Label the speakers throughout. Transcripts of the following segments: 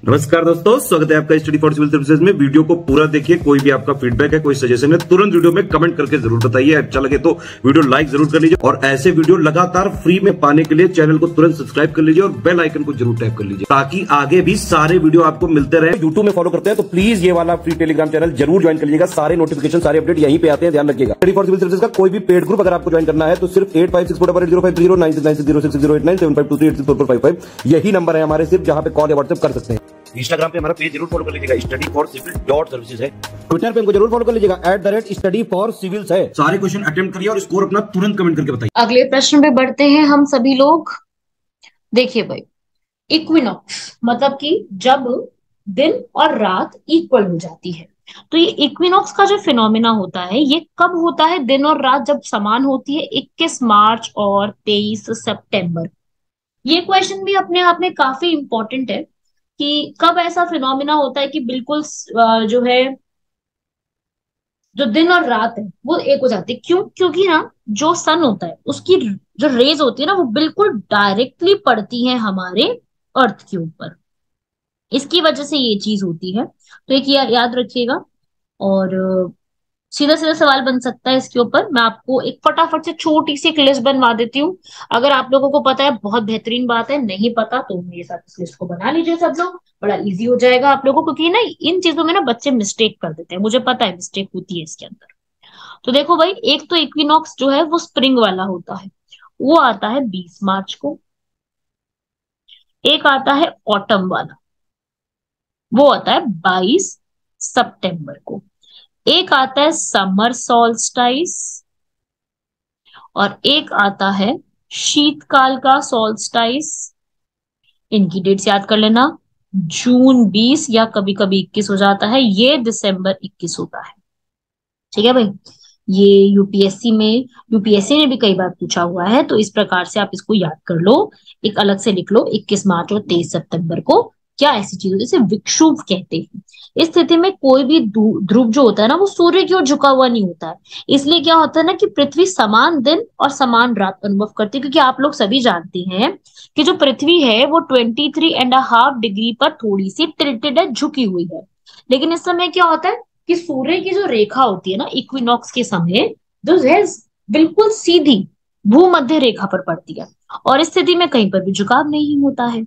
Speaker 1: नमस्कार दोस्तों, स्वागत है आपका स्टडी फॉर सिविल सर्विसेज में। वीडियो को पूरा देखिए। कोई भी आपका फीडबैक है, कोई सजेशन है, तुरंत वीडियो में कमेंट करके जरूर बताइए। अच्छा लगे तो वीडियो लाइक जरूर कर लीजिए और ऐसे वीडियो लगातार फ्री में पाने के लिए चैनल को तुरंत सब्सक्राइब कर लीजिए और बेल आइकन को जरूर टैप कर लीजिए ताकि आगे भी सारे वीडियो आपको मिलते रहे। यूट्यूब में फॉलो करते हैं तो प्लीज ये वाला फ्री टेलीग्राम चैनल जरूर ज्वाइन कर लीजिएगा। सारे नोटिफिकेशन, सारे अपडेट यहीं पे आते हैं, ध्यान रखिएगा। स्टडी फॉर सिविल सर्विसेज का कोई भी पेड ग्रुप अगर आपको ज्वाइन करना है तो सिर्फ 85648096960609797523864455 यही नंबर है हमारे, सिर्फ जहां पे कॉल या व्हाट्सएप कर सकते हैं। इंस्टाग्राम पे हमारा पेज जरूर फॉलो कर लीजिएगा, studyforcivil.services है। ट्विटर पे हमको जरूर फॉलो कर लीजिएगा, @studyforcivils है। सारे क्वेश्चन अटेम्प्ट करिए और स्कोर अपना तुरंत कमेंट करके बताइए।
Speaker 2: अगले प्रश्न पे बढ़ते हैं हम सभी लोग। देखिए भाई, इक्विनॉक्स मतलब कि जब दिन और रात इक्वल हो जाती है। तो ये इक्विनॉक्स का जो फिनोमिना होता है ये कब होता है? दिन और रात जब समान होती है, 21 मार्च और 23 सितंबर। ये क्वेश्चन भी अपने आप में काफी इंपॉर्टेंट है कि कब ऐसा फिनोमिना होता है कि बिल्कुल जो है, जो दिन और रात है वो एक हो जाती है। क्यों? क्योंकि ना जो सन होता है उसकी जो रेज होती है ना वो बिल्कुल डायरेक्टली पड़ती है हमारे अर्थ के ऊपर। इसकी वजह से ये चीज होती है, तो एक याद रखिएगा। और सीधा सीधा सवाल बन सकता है इसके ऊपर। मैं आपको एक फटाफट से छोटी सी एक लिस्ट बनवा देती हूँ। अगर आप लोगों को पता है बहुत बेहतरीन बात है, नहीं पता तो मेरे साथ इस लिस्ट को बना लीजिए सब लोग। बड़ा इजी हो जाएगा आप लोगों को, क्योंकि ना इन चीजों में ना बच्चे मिस्टेक कर देते हैं, मुझे पता है मिस्टेक होती है इसके अंदर। तो देखो भाई, एक तो इक्विनॉक्स जो है वो स्प्रिंग वाला होता है, वो आता है 20 मार्च को। एक आता है ऑटम वाला, वो आता है 22 सितंबर को। एक आता है समर सॉल्स्टाइस और एक आता है शीतकाल का सॉल्स्टाइस। इनकी डेट्स याद कर लेना, जून 20 या कभी कभी 21 हो जाता है, ये दिसंबर 21 होता है। ठीक है भाई, ये यूपीएससी ने भी कई बार पूछा हुआ है, तो इस प्रकार से आप इसको याद कर लो। एक अलग से लिख लो 21 मार्च और 23 सितंबर को। क्या ऐसी चीज होती है जिसे विक्षुभ कहते हैं। इस स्थिति में कोई भी ध्रुव जो होता है ना वो सूर्य की ओर झुका हुआ नहीं होता है। इसलिए क्या होता है ना कि पृथ्वी समान दिन और समान रात अनुभव करती है, क्योंकि आप लोग सभी जानते हैं कि जो पृथ्वी है वो 23.5 डिग्री पर थोड़ी सी टिल्टेड है, झुकी हुई है। लेकिन इस समय क्या होता है कि सूर्य की जो रेखा होती है ना इक्विनॉक्स के समय, जो है बिल्कुल सीधी भूमध्य रेखा पर पड़ती है और इस स्थिति में कहीं पर भी झुकाव नहीं होता है।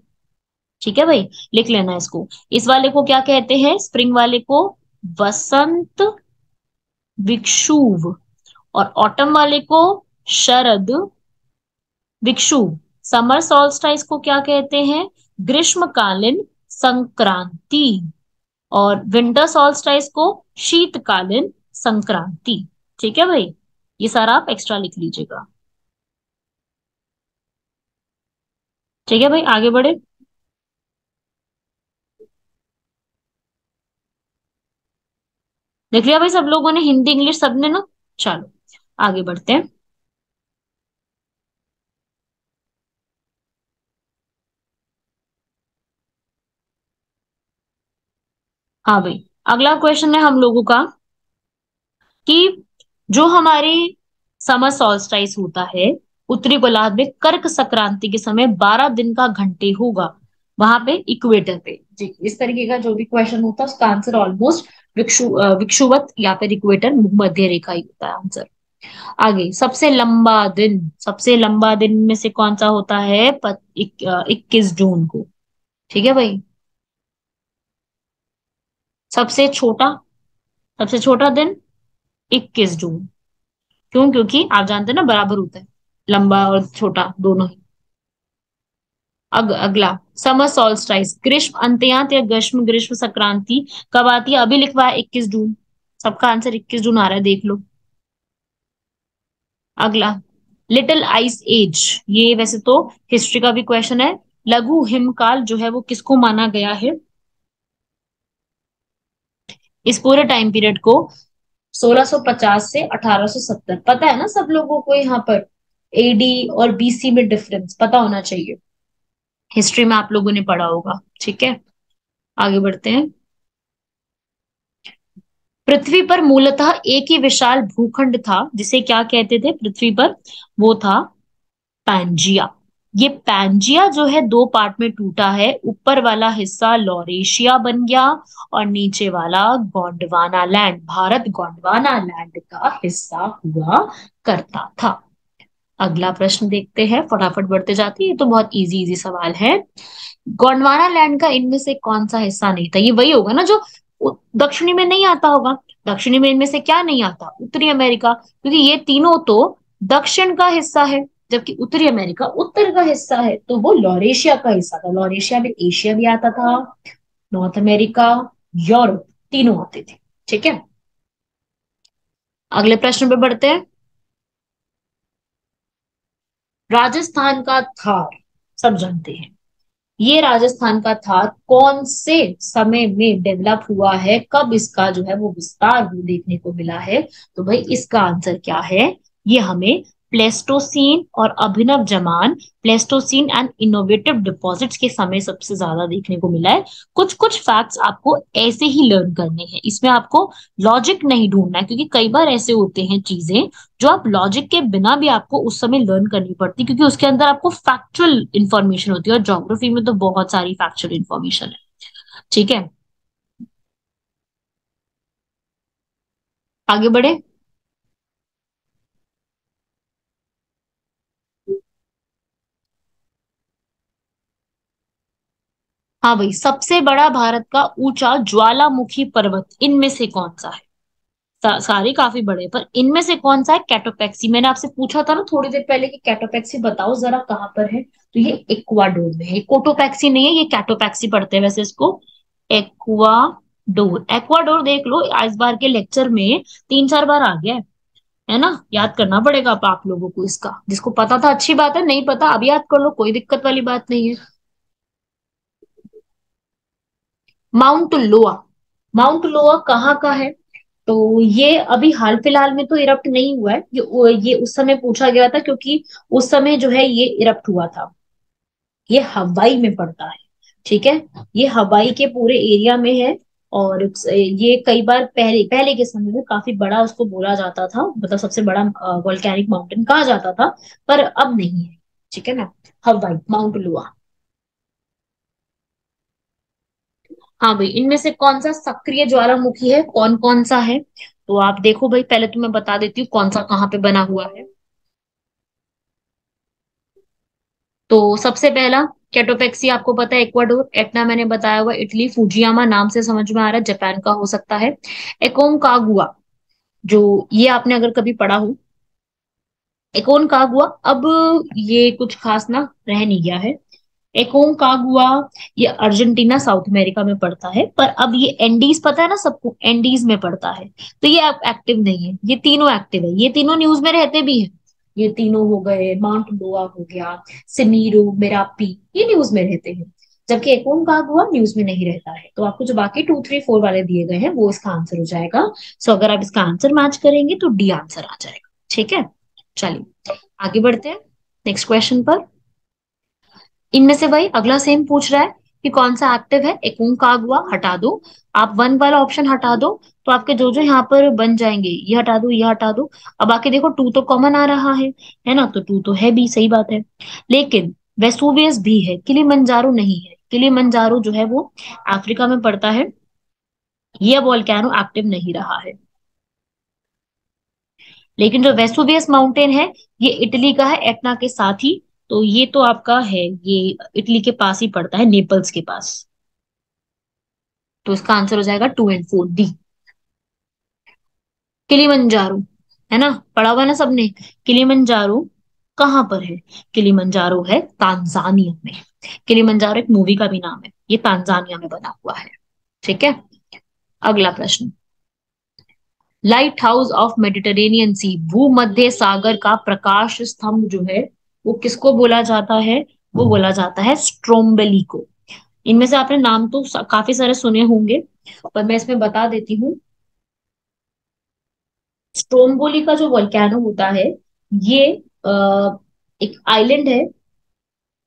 Speaker 2: ठीक है भाई, लिख लेना इसको। इस वाले को क्या कहते हैं? स्प्रिंग वाले को वसंत विक्षुभ और ऑटम वाले को शरद विक्षुभ। समर सॉल्स्टाइस को क्या कहते हैं? ग्रीष्मकालीन संक्रांति। और विंटर सॉल्स्टाइस को शीतकालीन संक्रांति। ठीक है भाई, ये सारा आप एक्स्ट्रा लिख लीजिएगा। ठीक है भाई, आगे बढ़े। देख लिया भाई सब लोगों ने, हिंदी इंग्लिश सबने ना। चलो आगे बढ़ते हैं। हाँ भाई, अगला क्वेश्चन है हम लोगों का कि जो हमारी समर सॉल्स्टाइस होता है उत्तरी गोलार्ध में कर्क संक्रांति के समय 12 दिन का घंटे होगा, वहां पे इक्वेटर पे। जी, इस तरीके का जो भी क्वेश्चन होता है उसका आंसर ऑलमोस्ट विक्षुवत या फिर इक्वेटर मध्य रेखा ही होता है आंसर। आगे, सबसे लंबा दिन में से कौन सा होता है? 21 जून को। ठीक है भाई, सबसे छोटा सबसे छोटा दिन 21 जून। क्यों? क्योंकि आप जानते हैं ना बराबर होता है लंबा और छोटा दोनों ही। अगला, समर सॉल्स्टाइस ग्रीष्म अंत्यांत या ग्रीष्म संक्रांति कब आती है? अभी लिखवा है 21 जून। सबका आंसर 21 जून आ रहा है, देख लो। अगला, लिटिल आइस एज, ये वैसे तो हिस्ट्री का भी क्वेश्चन है। लघु हिमकाल जो है वो किसको माना गया है? इस पूरे टाइम पीरियड को 1650 से 1870। पता है ना सब लोगों को यहाँ पर एडी और बीसी में डिफरेंस पता होना चाहिए, हिस्ट्री में आप लोगों ने पढ़ा होगा। ठीक है, आगे बढ़ते हैं। पृथ्वी पर मूलतः एक ही विशाल भूखंड था जिसे क्या कहते थे पृथ्वी पर? वो था पैंजिया। ये पैंजिया जो है दो पार्ट में टूटा है, ऊपर वाला हिस्सा लॉरेशिया बन गया और नीचे वाला गोंडवाना लैंड, भारत गोंडवाना लैंड का हिस्सा हुआ करता था। अगला प्रश्न देखते हैं, फटाफट बढ़ते जाती है, ये तो बहुत इजी इजी सवाल है। गोंडवाना लैंड का इनमें से कौन सा हिस्सा नहीं था? ये वही होगा ना जो दक्षिणी में नहीं आता होगा। दक्षिणी में इनमें से क्या नहीं आता? उत्तरी अमेरिका, क्योंकि ये तीनों तो दक्षिण का हिस्सा है, जबकि उत्तरी अमेरिका उत्तर का हिस्सा है, तो वो लॉरेशिया का हिस्सा था। लॉरेशिया में एशिया भी आता था, नॉर्थ अमेरिका, यूरोप, तीनों आते थे। ठीक है, अगले प्रश्न पे बढ़ते हैं। राजस्थान का थार सब जानते हैं, ये राजस्थान का थार कौन से समय में डेवलप हुआ है, कब इसका जो है वो विस्तार भी देखने को मिला है? तो भाई इसका आंसर क्या है? ये हमें प्लेस्टोसीन और अभिनव जमान, प्लेस्टोसीन एंड इनोवेटिव डिपॉजिट्स के समय सबसे ज्यादा देखने को मिला है। कुछ कुछ फैक्ट्स आपको ऐसे ही लर्न करने हैं, इसमें आपको लॉजिक नहीं ढूंढना है, क्योंकि कई बार ऐसे होते हैं चीजें जो आप लॉजिक के बिना भी आपको उस समय लर्न करनी पड़ती, क्योंकि उसके अंदर आपको फैक्चुअल इंफॉर्मेशन होती है, और ज्योग्राफी में तो बहुत सारी फैक्चुअल इंफॉर्मेशन है। ठीक है, आगे बढ़े। हाँ भाई, सबसे बड़ा भारत का ऊंचा ज्वालामुखी पर्वत इनमें से कौन सा है? सारे काफी बड़े, पर इनमें से कौन सा है? कैटोपैक्सी। मैंने आपसे पूछा था ना थोड़ी देर पहले कि कैटोपैक्सी बताओ जरा कहाँ पर है, तो ये इक्वाडोर में है। कोटोपैक्सी नहीं है, ये कैटोपैक्सी पढ़ते हैं वैसे इसको। एक्वाडोर, एक्वाडोर देख लो, इस बार के लेक्चर में 3 4 बार आ गया है ना। याद करना पड़ेगा आप लोगों को इसका, जिसको पता था अच्छी बात है, नहीं पता अब याद कर लो, कोई दिक्कत वाली बात नहीं है। माउंट लोआ, माउंट लोआ कहाँ का है? तो ये अभी हाल फिलहाल में तो इरप्ट नहीं हुआ है, ये उस समय पूछा गया था, क्योंकि उस समय जो है ये इरप्ट हुआ था। ये हवाई में पड़ता है। ठीक है, ये हवाई के पूरे एरिया में है, और ये कई बार पहले पहले के समय में काफी बड़ा उसको बोला जाता था, मतलब सबसे बड़ा वोल्केनिक माउंटेन कहा जाता था, पर अब नहीं है। ठीक है ना, हवाई माउंट लुआ। हाँ भाई, इनमें से कौन सा सक्रिय ज्वालामुखी है, कौन कौन सा है? तो आप देखो भाई, पहले तो मैं बता देती हूँ कौन सा कहाँ पे बना हुआ है। तो सबसे पहला कैटोपैक्सी आपको पता है इक्वाडोर, एटना मैंने बताया हुआ इटली, फुजियामा नाम से समझ में आ रहा है जापान का हो सकता है। एकोनकागुआ, जो ये आपने अगर कभी पढ़ा हो, एकोनकागुआ, अब ये कुछ खास ना रह नहीं गया है। एकोनकागुआ ये अर्जेंटीना साउथ अमेरिका में पड़ता है, पर अब ये एंडीज पता है ना सबको, एंडीज में पड़ता है, तो ये अब एक्टिव नहीं है। ये तीनों एक्टिव है, ये तीनों न्यूज में रहते भी हैं। ये तीनों हो गए, माउंट लोआ हो गया, सिनीरो, मेरापी, ये न्यूज में रहते हैं, जबकि एकोनकागुआ न्यूज में नहीं रहता है। तो आपको जो बाकी 2 3 4 वाले दिए गए हैं वो इसका आंसर हो जाएगा। सो अगर आप इसका आंसर मैच करेंगे तो डी आंसर आ जाएगा। ठीक है, चलिए आगे बढ़ते हैं नेक्स्ट क्वेश्चन पर। इनमें से भाई अगला सेम पूछ रहा है कि कौन सा एक्टिव है। एकोनकागुआ हटा दो, आप वन वाला ऑप्शन हटा दो, तो आपके जो जो यहाँ पर बन जाएंगे, ये हटा दो, ये हटा दो। अब आके देखो, टू तो कॉमन आ रहा है ना, तो टू तो है भी, सही बात है। लेकिन वेसुवियस भी है, किलिमंजारो नहीं है। किलिमंजारो जो है वो अफ्रीका में पड़ता है, ये वोल्केनो एक्टिव नहीं रहा है। लेकिन जो वेसुवियस माउंटेन है, ये इटली का है, एटना के साथ ही, तो ये तो आपका है, ये इटली के पास ही पड़ता है, नेपल्स के पास। तो इसका आंसर हो जाएगा 2 and 4 डी, किलिमंजारो। है ना, पढ़ा हुआ ना सबने। किलिमंजारो कहाँ पर है? किलिमंजारो है तांजानिया में। किलिमंजारो एक मूवी का भी नाम है, ये तांजानिया में बना हुआ है। ठीक है, अगला प्रश्न। लाइट हाउस ऑफ मेडिटेरेनियन सी, भूमध्य सागर का प्रकाश स्तंभ जो है वो किसको बोला जाता है? वो बोला जाता है स्ट्रोम्बेली को। इनमें से आपने नाम तो काफी सारे सुने होंगे, पर मैं इसमें बता देती हूँ। स्ट्रोम्बोली का जो वोल्केनो होता है, ये एक आइलैंड है,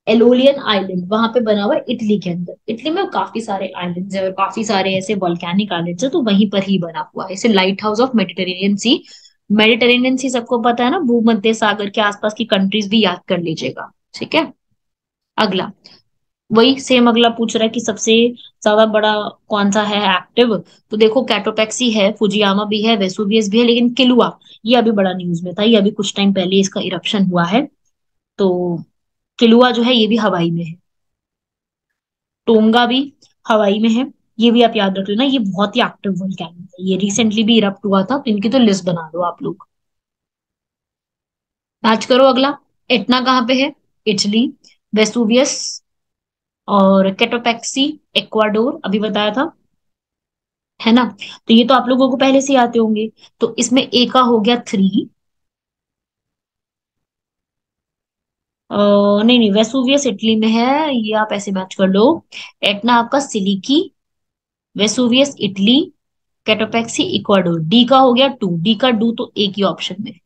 Speaker 2: एलोलियन आइलैंड, वहां पे बना हुआ है इटली के अंदर। इटली में काफी सारे आइलैंड्स है और काफी सारे ऐसे वोल्केनिक आइलैंड्स है, तो वहीं पर ही बना हुआ है। इसे lighthouse of Mediterranean Sea, Mediterranean Sea सबको पता है ना, भूमध्य सागर के आसपास की कंट्रीज भी याद कर लीजिएगा। ठीक है, अगला, वही सेम अगला पूछ रहा है कि सबसे ज्यादा बड़ा कौन सा है एक्टिव। तो देखो कैटोपैक्सी है, फुजियामा भी है, वेसुवियस भी है, लेकिन किलुआ ये अभी बड़ा न्यूज में था, ये अभी कुछ टाइम पहले इसका इरप्शन हुआ है। तो किलुआ जो है ये भी हवाई में है। टोंगा भी हवाई में है। ये भी आप याद रख लेना, ये बहुत ही एक्टिव वोल्केनो है, ये रिसेंटली भी इरप्ट हुआ था, तो इनकी तो लिस्ट बना दो आप लोग। मैच करो अगला। एटना कहाँ पे है? इटली। वेसुवियस और कैटोपैक्सी इक्वाडोर, अभी बताया था, है ना? तो ये तो आप लोगों को पहले से ही आते होंगे। तो इसमें ए का हो गया 3। नहीं नहीं, वेसुवियस इटली में है, ये आप ऐसे मैच कर लो। एटना आपका सिलिकी, वेसुवियस इटली, कैटोपैक्सी इक्वाडोर। डी का हो गया 2, डी का 2 तो एक ही ऑप्शन में,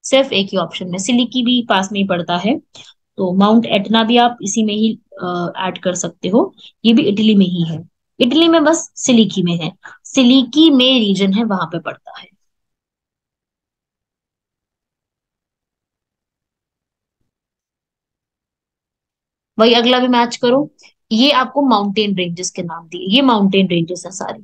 Speaker 2: सिर्फ एक ही ऑप्शन में। सिलिकी भी पास में ही पड़ता है, तो माउंट एटना भी आप इसी में ही ऐड कर सकते हो, ये भी इटली में ही है। इटली में बस सिलिकी में है, सिलिकी में रीजन है वहां पे पड़ता है। वही अगला भी मैच करो। ये आपको माउंटेन रेंजेस के नाम दिए, ये माउंटेन रेंजेस है सारी।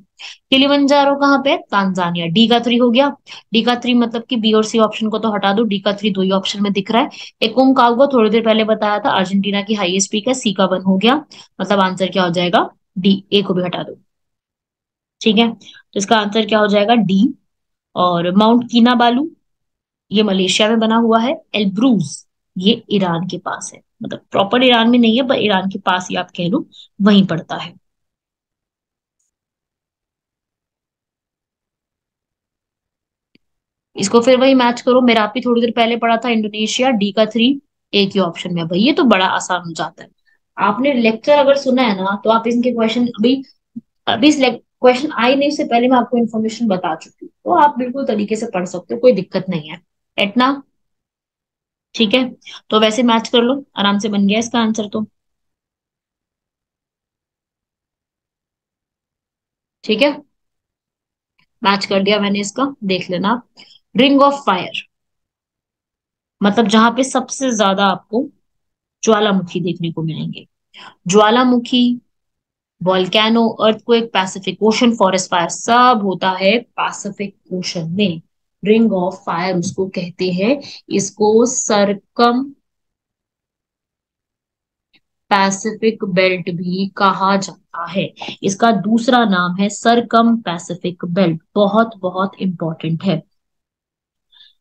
Speaker 2: किलिमंजारो कहाँ पे है? तांजानिया। डी का 3 हो गया। डी का 3 मतलब कि बी और सी ऑप्शन को तो हटा दो, डी का 3 दो ही ऑप्शन में दिख रहा है। एकोंकागुआ थोड़ी देर पहले बताया था, अर्जेंटीना की हाईएस्ट पीक है, सी का 1 हो गया। मतलब आंसर क्या हो जाएगा? डी। ए को भी हटा दो, ठीक है? तो इसका आंसर क्या हो जाएगा? डी। और माउंट कीनाबालू, ये मलेशिया में बना हुआ है। एल्ब्रूज ये ईरान के पास है, मतलब प्रॉपर ईरान में नहीं है पर ईरान के पास ही आप कह लो, वहीं पड़ता है। इसको फिर वही मैच करो, मेरापी थोड़ी देर पहले पढ़ा था, इंडोनेशिया। डी का 3 एक ही ऑप्शन में। भाई ये तो बड़ा आसान हो जाता है। आपने लेक्चर अगर सुना है ना, तो आप इनके क्वेश्चन अभी अभी इस क्वेश्चन आए नहीं उससे पहले मैं आपको इन्फॉर्मेशन बता चुकी हूँ, तो आप बिल्कुल तरीके से पढ़ सकते हो, कोई दिक्कत नहीं है। एटना, ठीक है? तो वैसे मैच कर लो, आराम से बन गया इसका आंसर तो। ठीक है, मैच कर दिया मैंने इसका, देख लेना। रिंग ऑफ फायर मतलब जहां पे सबसे ज्यादा आपको ज्वालामुखी देखने को मिलेंगे। ज्वालामुखी, volcano, earthquake, Pacific ocean, forest fire, सब होता है पैसिफिक ओशन में। रिंग ऑफ फायर उसको कहते हैं। इसको सरकम पैसिफिक बेल्ट भी कहा जाता है। इसका दूसरा नाम है सरकम पैसिफिक बेल्ट, बहुत बहुत इंपॉर्टेंट है।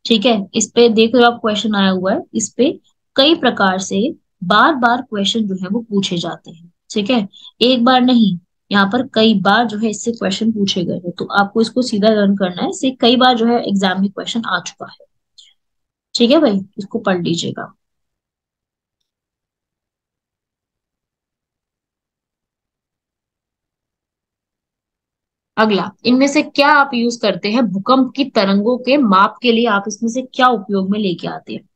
Speaker 2: ठीक है, इस पे देख रहे हो आप, क्वेश्चन आया हुआ है इस पे, कई प्रकार से बार बार क्वेश्चन जो है वो पूछे जाते हैं। ठीक है, एक बार नहीं, यहाँ पर कई बार जो है इससे क्वेश्चन पूछे गए हैं, तो आपको इसको सीधा लर्न करना है, इससे कई बार जो है एग्जाम में क्वेश्चन आ चुका है। ठीक है भाई, इसको पढ़ लीजिएगा। अगला, इनमें से क्या आप यूज करते हैं भूकंप की तरंगों के माप के लिए? आप इसमें से क्या उपयोग में लेके आते हैं?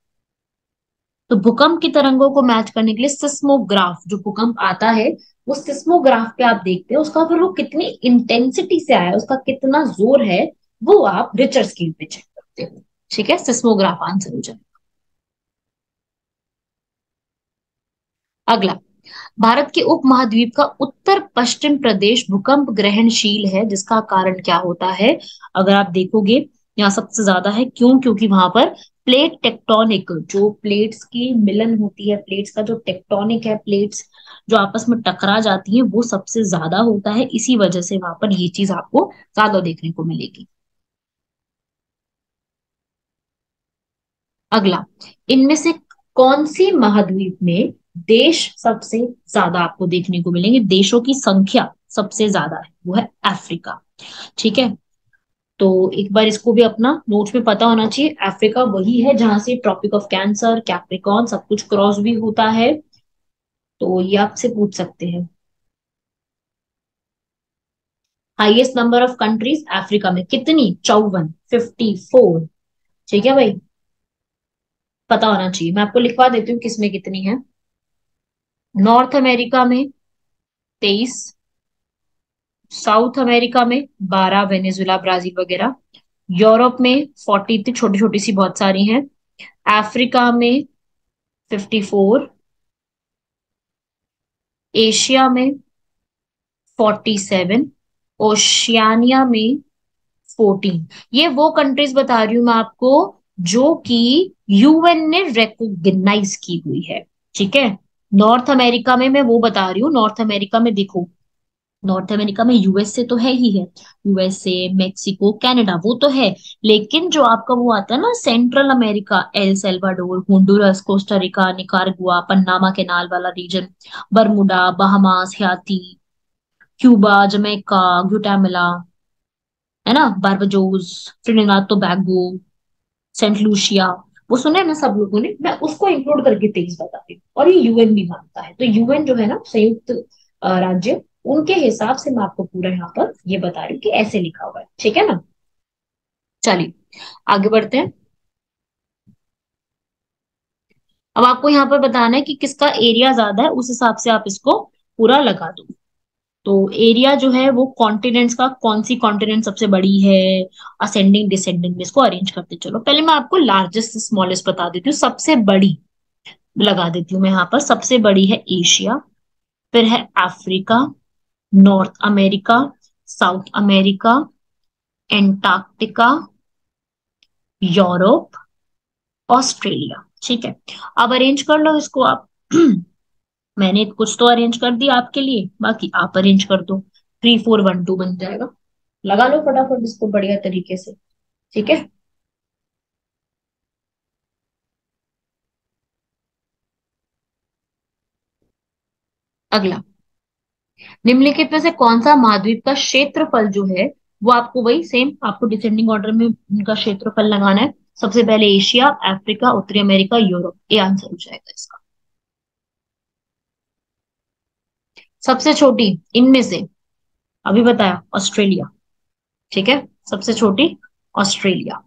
Speaker 2: तो भूकंप की तरंगों को मैच करने के लिए सिस्मोग्राफ, जो भूकंप आता है वो सिस्मोग्राफ पे आप देखते हैं, उसका फिर वो कितनी इंटेंसिटी से आया है, उसका कितना जोर है, वो आप रिचर स्केल पे चेक करते हो। ठीक है, सिस्मोग्राफ आंसर हो जाए। अगला, भारत के उप महाद्वीप का उत्तर पश्चिम प्रदेश भूकंप ग्रहणशील है, जिसका कारण क्या होता है? अगर आप देखोगे, यहाँ सबसे ज्यादा है, क्यों? क्योंकि वहां पर प्लेट टेक्टोनिक, जो प्लेट्स की मिलन होती है, प्लेट्स का जो टेक्टोनिक है, प्लेट्स जो आपस में टकरा जाती है, वो सबसे ज्यादा होता है, इसी वजह से वहां पर ये चीज आपको ज्यादा देखने को मिलेगी। अगला, इनमें से कौन सी महाद्वीप में देश सबसे ज्यादा आपको देखने को मिलेंगे, देशों की संख्या सबसे ज्यादा है, वो है अफ्रीका। ठीक है, तो एक बार इसको भी अपना नोट्स में पता होना चाहिए, अफ्रीका वही है जहां से ट्रॉपिक ऑफ कैंसर, कैप्रिकॉर्न सब कुछ क्रॉस भी होता है, तो ये आपसे पूछ सकते हैं। Highest number of countries Africa में कितनी? 54, 54। ठीक है भाई, पता होना चाहिए, मैं आपको लिखवा देती हूँ किसमें कितनी है। नॉर्थ अमेरिका में 23, साउथ अमेरिका में 12, वेनेजुला, ब्राजील वगैरह। यूरोप में 40 थी, छोटी छोटी सी बहुत सारी हैं। अफ्रीका में 54, एशिया में 47, ओशियानिया में 14। ये वो कंट्रीज बता रही हूं मैं आपको जो कि यूएन ने रिकॉग्नाइज की हुई है। ठीक है। नॉर्थ अमेरिका में मैं वो बता रही हूँ, नॉर्थ अमेरिका में देखो, नॉर्थ अमेरिका में यूएसए तो है ही है, यूएसए, मेक्सिको, कनाडा वो तो है। लेकिन जो आपका वो आता है ना Central America, El Salvador, Honduras, Costa Rica, Nicaragua, Panama Canal वाला region, Bermuda, Bahamas, Haiti, Cuba, Jamaica, Guatemala, है ना, Barbados, Trinidad Tobago, Saint Lucia, वो सुने ना सब लोगों ने, मैं उसको इंक्लूड करके 23 बता रही हूँ। और ये यूएन भी मानता है, तो यूएन जो है ना, संयुक्त राज्य, उनके हिसाब से मैं आपको पूरा यहाँ पर ये बता रही हूँ कि ऐसे लिखा हुआ है। ठीक है ना। चलिए आगे बढ़ते हैं। अब आपको यहाँ पर बताना है कि किसका एरिया ज्यादा है, उस हिसाब से आप इसको पूरा लगा दो। तो एरिया जो है वो कॉन्टिनेंट्स का, कौन सी कॉन्टिनेंट सबसे बड़ी है, असेंडिंग डिसेंडिंग में इसको अरेंज करते चलो। पहले मैं आपको लार्जेस्ट से स्मॉलेस्ट बता देती हूँ, सबसे बड़ी लगा देती हूँ मैं यहाँ पर। सबसे बड़ी है एशिया, फिर है Africa, north America, south America, Antarctica, Europe, Australia. ठीक है। अब अरेंज कर लो इसको आप। मैंने कुछ तो अरेंज कर दिया आपके लिए, बाकी आप अरेंज कर दो। 3412 बन जाएगा। लगा लो फटाफट इसको बढ़िया तरीके से। ठीक है। अगला, निम्नलिखित में से कौन सा महाद्वीप का क्षेत्रफल जो है वो, आपको वही सेम, आपको डिसेंडिंग ऑर्डर में उनका क्षेत्रफल लगाना है। सबसे पहले एशिया, अफ्रीका, उत्तरी अमेरिका, यूरोप, ये आंसर हो जाएगा इसका। सबसे छोटी इनमें से, अभी बताया, ऑस्ट्रेलिया। ठीक है, सबसे छोटी ऑस्ट्रेलिया।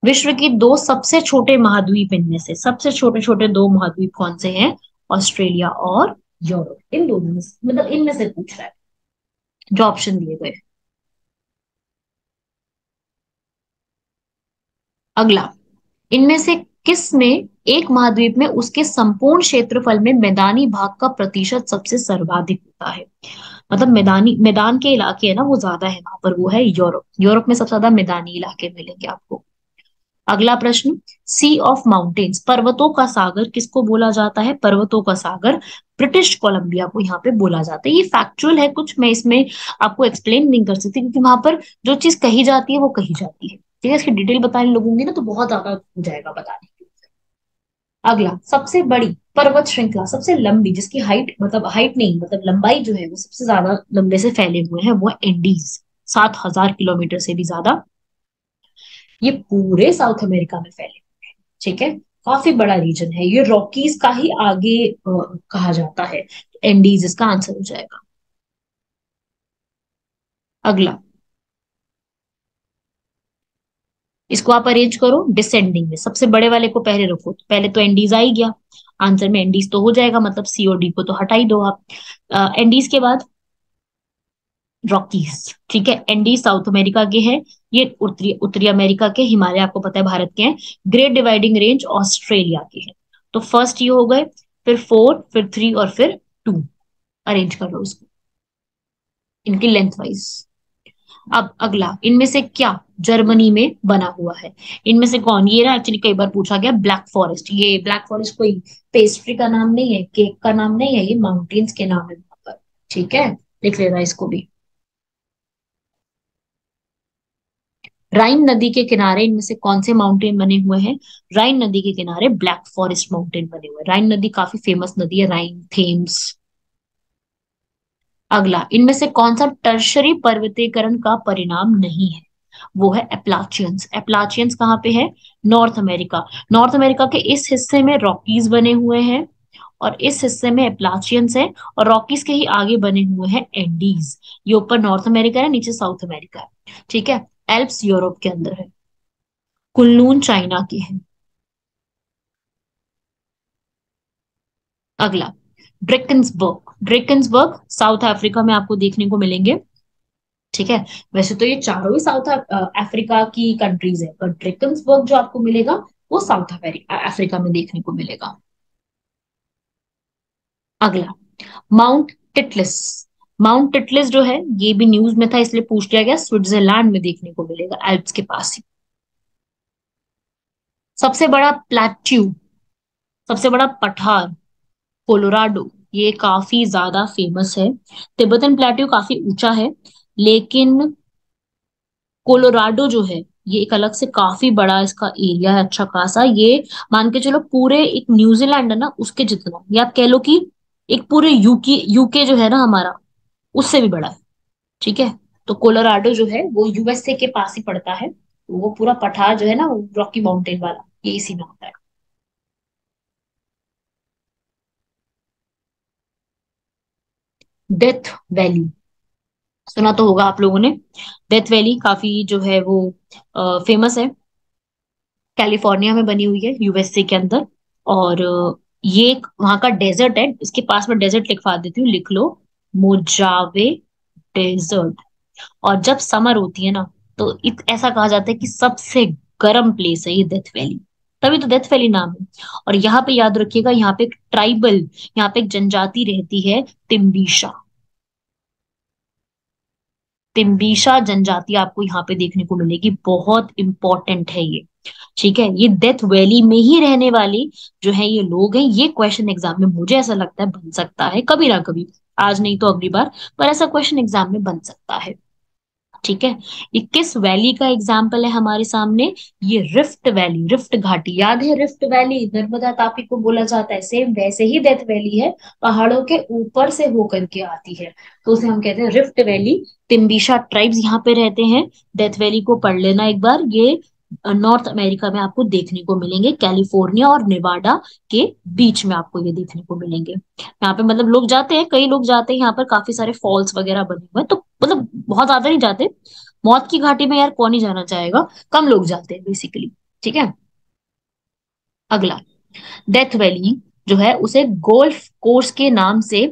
Speaker 2: विश्व की दो सबसे छोटे महाद्वीप, इनमें से सबसे छोटे छोटे दो महाद्वीप कौन से हैं? ऑस्ट्रेलिया और यूरोप। इन दोनों में मतलब इनमें से पूछ रहा है जो ऑप्शन दिए गए। अगला, इनमें से किस में एक महाद्वीप में उसके संपूर्ण क्षेत्रफल में मैदानी भाग का प्रतिशत सबसे सर्वाधिक होता है? मतलब मैदानी, मैदान के इलाके है ना वो ज्यादा है वहां पर, वो है यूरोप। यूरोप में सबसे ज्यादा मैदानी इलाके मिलेंगे आपको। अगला प्रश्न, सी ऑफ माउंटेन्स, पर्वतों का सागर किसको बोला जाता है? पर्वतों का सागर ब्रिटिश कोलंबिया को यहाँ पे बोला जाता है। ये फैक्चुअल है कुछ, मैं इसमें आपको एक्सप्लेन नहीं कर सकती क्योंकि वहां पर जो चीज कही जाती है वो कही जाती है। ठीक है, इसकी डिटेल बताने लगूंगी ना तो बहुत ज्यादा हो जाएगा बताने की। अगला, सबसे बड़ी पर्वत श्रृंखला, सबसे लंबी, जिसकी हाइट, मतलब हाइट नहीं, मतलब लंबाई जो है वो सबसे ज्यादा लंबे से फैले हुए हैं, वो है एंडीज। 7000 किलोमीटर से भी ज्यादा ये पूरे साउथ अमेरिका में फैले। ठीक है, काफी बड़ा रीजन है ये, रॉकीज का ही आगे कहा जाता है। एंडीज इसका आंसर हो जाएगा। अगला, इसको आप अरेंज करो डिसेंडिंग में, सबसे बड़े वाले को पहले रखो, तो पहले तो एंडीज आ ही गया, आंसर में एंडीज तो हो जाएगा, मतलब सी और डी को तो हटा ही दो आप। एंडीज के बाद रॉकीज। ठीक है, एंडीज साउथ अमेरिका के हैं, ये उत्तरी उत्तरी अमेरिका के, हिमालय आपको पता है भारत के हैं, ग्रेट डिवाइडिंग रेंज ऑस्ट्रेलिया के हैं। तो फर्स्ट ये हो गए, फिर फोर, फिर थ्री और फिर टू। अरेंज कर लो इसको इनकी लेंथ वाइज। अब अगला, इनमें से क्या जर्मनी में बना हुआ है? इनमें से कौन, ये ना एक्चुअली कई बार पूछा गया, ब्लैक फॉरेस्ट। ये ब्लैक फॉरेस्ट कोई पेस्ट्री का नाम नहीं है, केक का नाम नहीं है, ये माउंटेन्स के नाम है वहां पर। ठीक है, लिख लेना इसको भी। राइन नदी के किनारे इनमें से कौन से माउंटेन बने हुए हैं? राइन नदी के किनारे ब्लैक फॉरेस्ट माउंटेन बने हुए हैं। राइन नदी काफी फेमस नदी है, राइन, थेम्स। अगला, इनमें से कौन सा टर्शरी पर्वतीकरण का परिणाम नहीं है? वो है एप्लाचियंस। एप्लाचियंस कहाँ पे है? North America. नॉर्थ अमेरिका के इस हिस्से में रॉकीज बने हुए हैं और इस हिस्से में एप्लाचियंस है, और रॉकीज के ही आगे बने हुए हैं एंडीज। ये ऊपर नॉर्थ अमेरिका है, नीचे साउथ अमेरिका है। ठीक है, एल्प्स यूरोप के अंदर है, कुनलून चाइना के हैं। अगला, ड्रेकन्सबर्ग। ड्रेकन्सबर्ग साउथ अफ्रीका में आपको देखने को मिलेंगे। ठीक है, वैसे तो ये चारों ही साउथ अफ्रीका की कंट्रीज है, पर ड्रेकन्सबर्ग जो आपको मिलेगा वो साउथ अफ्रीका में देखने को मिलेगा। अगला, माउंट टिटलिस। माउंट टिटलिस जो है ये भी न्यूज में था इसलिए पूछ लिया गया, स्विट्जरलैंड में देखने को मिलेगा, एल्प्स के पास ही। सबसे बड़ा प्लेट्यू, सबसे बड़ा पठार, कोलोराडो, ये काफी ज्यादा फेमस है। तिब्बतन प्लेट्यू काफी ऊंचा है, लेकिन कोलोराडो जो है ये एक अलग से काफी बड़ा इसका एरिया है, अच्छा खासा। ये मान के चलो पूरे एक न्यूजीलैंड है ना उसके जितना, या आप कह लो कि एक पूरे यूके यूके जो है ना हमारा, उससे भी बड़ा है। ठीक है, तो कोलोराडो जो है वो यूएसए के पास ही पड़ता है, तो वो पूरा पठार जो है ना रॉकी माउंटेन वाला, ये इसी में होता है। डेथ वैली, सुना तो होगा आप लोगों ने। डेथ वैली काफी जो है वो फेमस है, कैलिफोर्निया में बनी हुई है, यूएसए के अंदर। और ये एक वहां का डेजर्ट है, इसके पास में डेजर्ट लिखवा देती हूँ, लिख लो, मोजावे डेजर्ट। और जब समर होती है ना, तो ऐसा कहा जाता है कि सबसे गर्म प्लेस है ये डेथ वैली, तभी तो डेथ वैली नाम है। और यहाँ पे याद रखिएगा, यहाँ पे एक ट्राइबल, यहाँ पे एक जनजाति रहती है, तिम्बिशा। तिम्बिशा जनजाति आपको यहाँ पे देखने को मिलेगी, बहुत इंपॉर्टेंट है ये। ठीक है, ये डेथ वैली में ही रहने वाली जो है ये लोग हैं। ये क्वेश्चन एग्जाम में मुझे ऐसा लगता है बन सकता है कभी ना कभी, आज नहीं तो अगली बार, पर ऐसा क्वेश्चन एग्जाम में बन सकता है। ठीक है, ये किस वैली का एग्जाम्पल है हमारे सामने? ये रिफ्ट वैली, रिफ्ट घाटी, याद है रिफ्ट वैली नर्मदा तापी को बोला जाता है, सेम वैसे ही डेथ वैली है, पहाड़ों के ऊपर से होकर के आती है, तो उसे हम कहते हैं रिफ्ट वैली। तिम्बिशा ट्राइब्स यहाँ पे रहते हैं। डेथ वैली को पढ़ लेना एक बार, ये नॉर्थ अमेरिका में आपको देखने को मिलेंगे, कैलिफोर्निया और नेवाडा के बीच में आपको ये देखने को मिलेंगे। यहाँ पे मतलब लोग जाते हैं, कई लोग जाते हैं, यहाँ पर काफी सारे फॉल्स वगैरह बने हुए हैं, तो मतलब बहुत ज्यादा नहीं जाते। मौत की घाटी में यार कौन ही जाना चाहेगा, कम लोग जाते हैं बेसिकली। ठीक है, अगला, डेथ वैली जो है उसे गोल्फ कोर्स के नाम से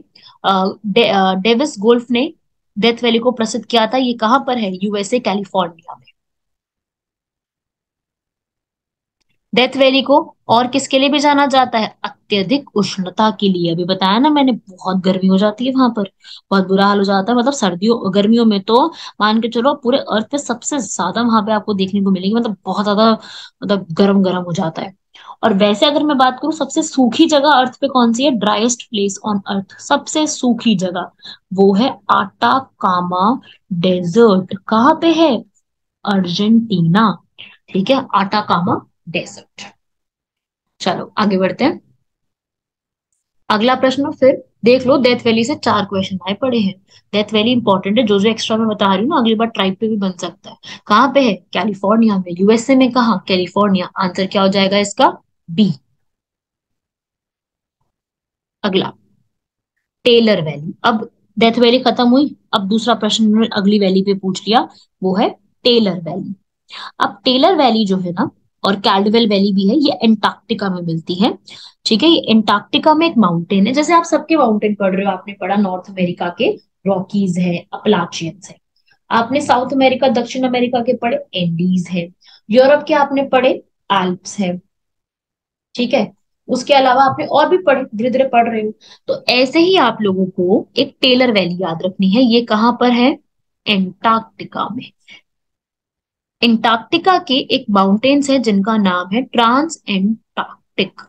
Speaker 2: डेविस गोल्फ ने डेथ वैली को प्रसिद्ध किया था। ये कहाँ पर है? यूएसए, कैलिफोर्निया में। डेथ वैली को और किसके लिए भी जाना जाता है? अत्यधिक उष्णता के लिए, अभी बताया ना मैंने, बहुत गर्मी हो जाती है वहां पर, बहुत बुरा हाल हो जाता है। मतलब सर्दियों गर्मियों में तो मान के चलो पूरे अर्थ पे सबसे ज्यादा वहां पे आपको देखने को मिलेगी, मतलब बहुत ज्यादा, मतलब गर्म गर्म हो जाता है। और वैसे अगर मैं बात करूं सबसे सूखी जगह अर्थ पे कौन सी है, ड्राइएस्ट प्लेस ऑन अर्थ, सबसे सूखी जगह वो है आटाकामा डेजर्ट। कहाँ पे है? अर्जेंटीना। ठीक है, आटाकामा डेजर्ट। चलो आगे बढ़ते हैं। अगला प्रश्न फिर देख लो, डेथ वैली से चार क्वेश्चन आए पड़े हैं। डेथ वैली इंपॉर्टेंट है, जो जो एक्स्ट्रा मैं बता रही हूँ ना अगली बार ट्राइब पे भी बन सकता है। कहाँ पे है? कैलिफोर्निया में। यूएसए में कहाँ? कैलिफोर्निया। आंसर क्या हो जाएगा इसका? बी। अगला, टेलर वैली। अब डेथ वैली खत्म हुई, अब दूसरा प्रश्न उन्होंने अगली वैली पे पूछ लिया, वो है टेलर वैली। अब टेलर वैली जो है ना, और कैल्डवेल वैली भी है, ये एंटार्क्टिका में मिलती है। ठीक है, ये एंटार्क्टिका में एक माउंटेन है, जैसे आप सबके माउंटेन पढ़ रहे हो, आपने पढ़ा नॉर्थ अमेरिका के रॉकीज है, अपलाचियंस है। आपने साउथ अमेरिका, दक्षिण अमेरिका के पढ़े एंडीज है। यूरोप के आपने पढ़े एल्प्स है। ठीक है, उसके अलावा आपने और भी पढ़े, धीरे धीरे पढ़ रहे हो। तो ऐसे ही आप लोगों को एक टेलर वैली याद रखनी है, ये कहाँ पर है? एंटार्क्टिका में। एंटार्क्टिका के एक माउंटेन्स है जिनका नाम है ट्रांस एंटार्क्टिक।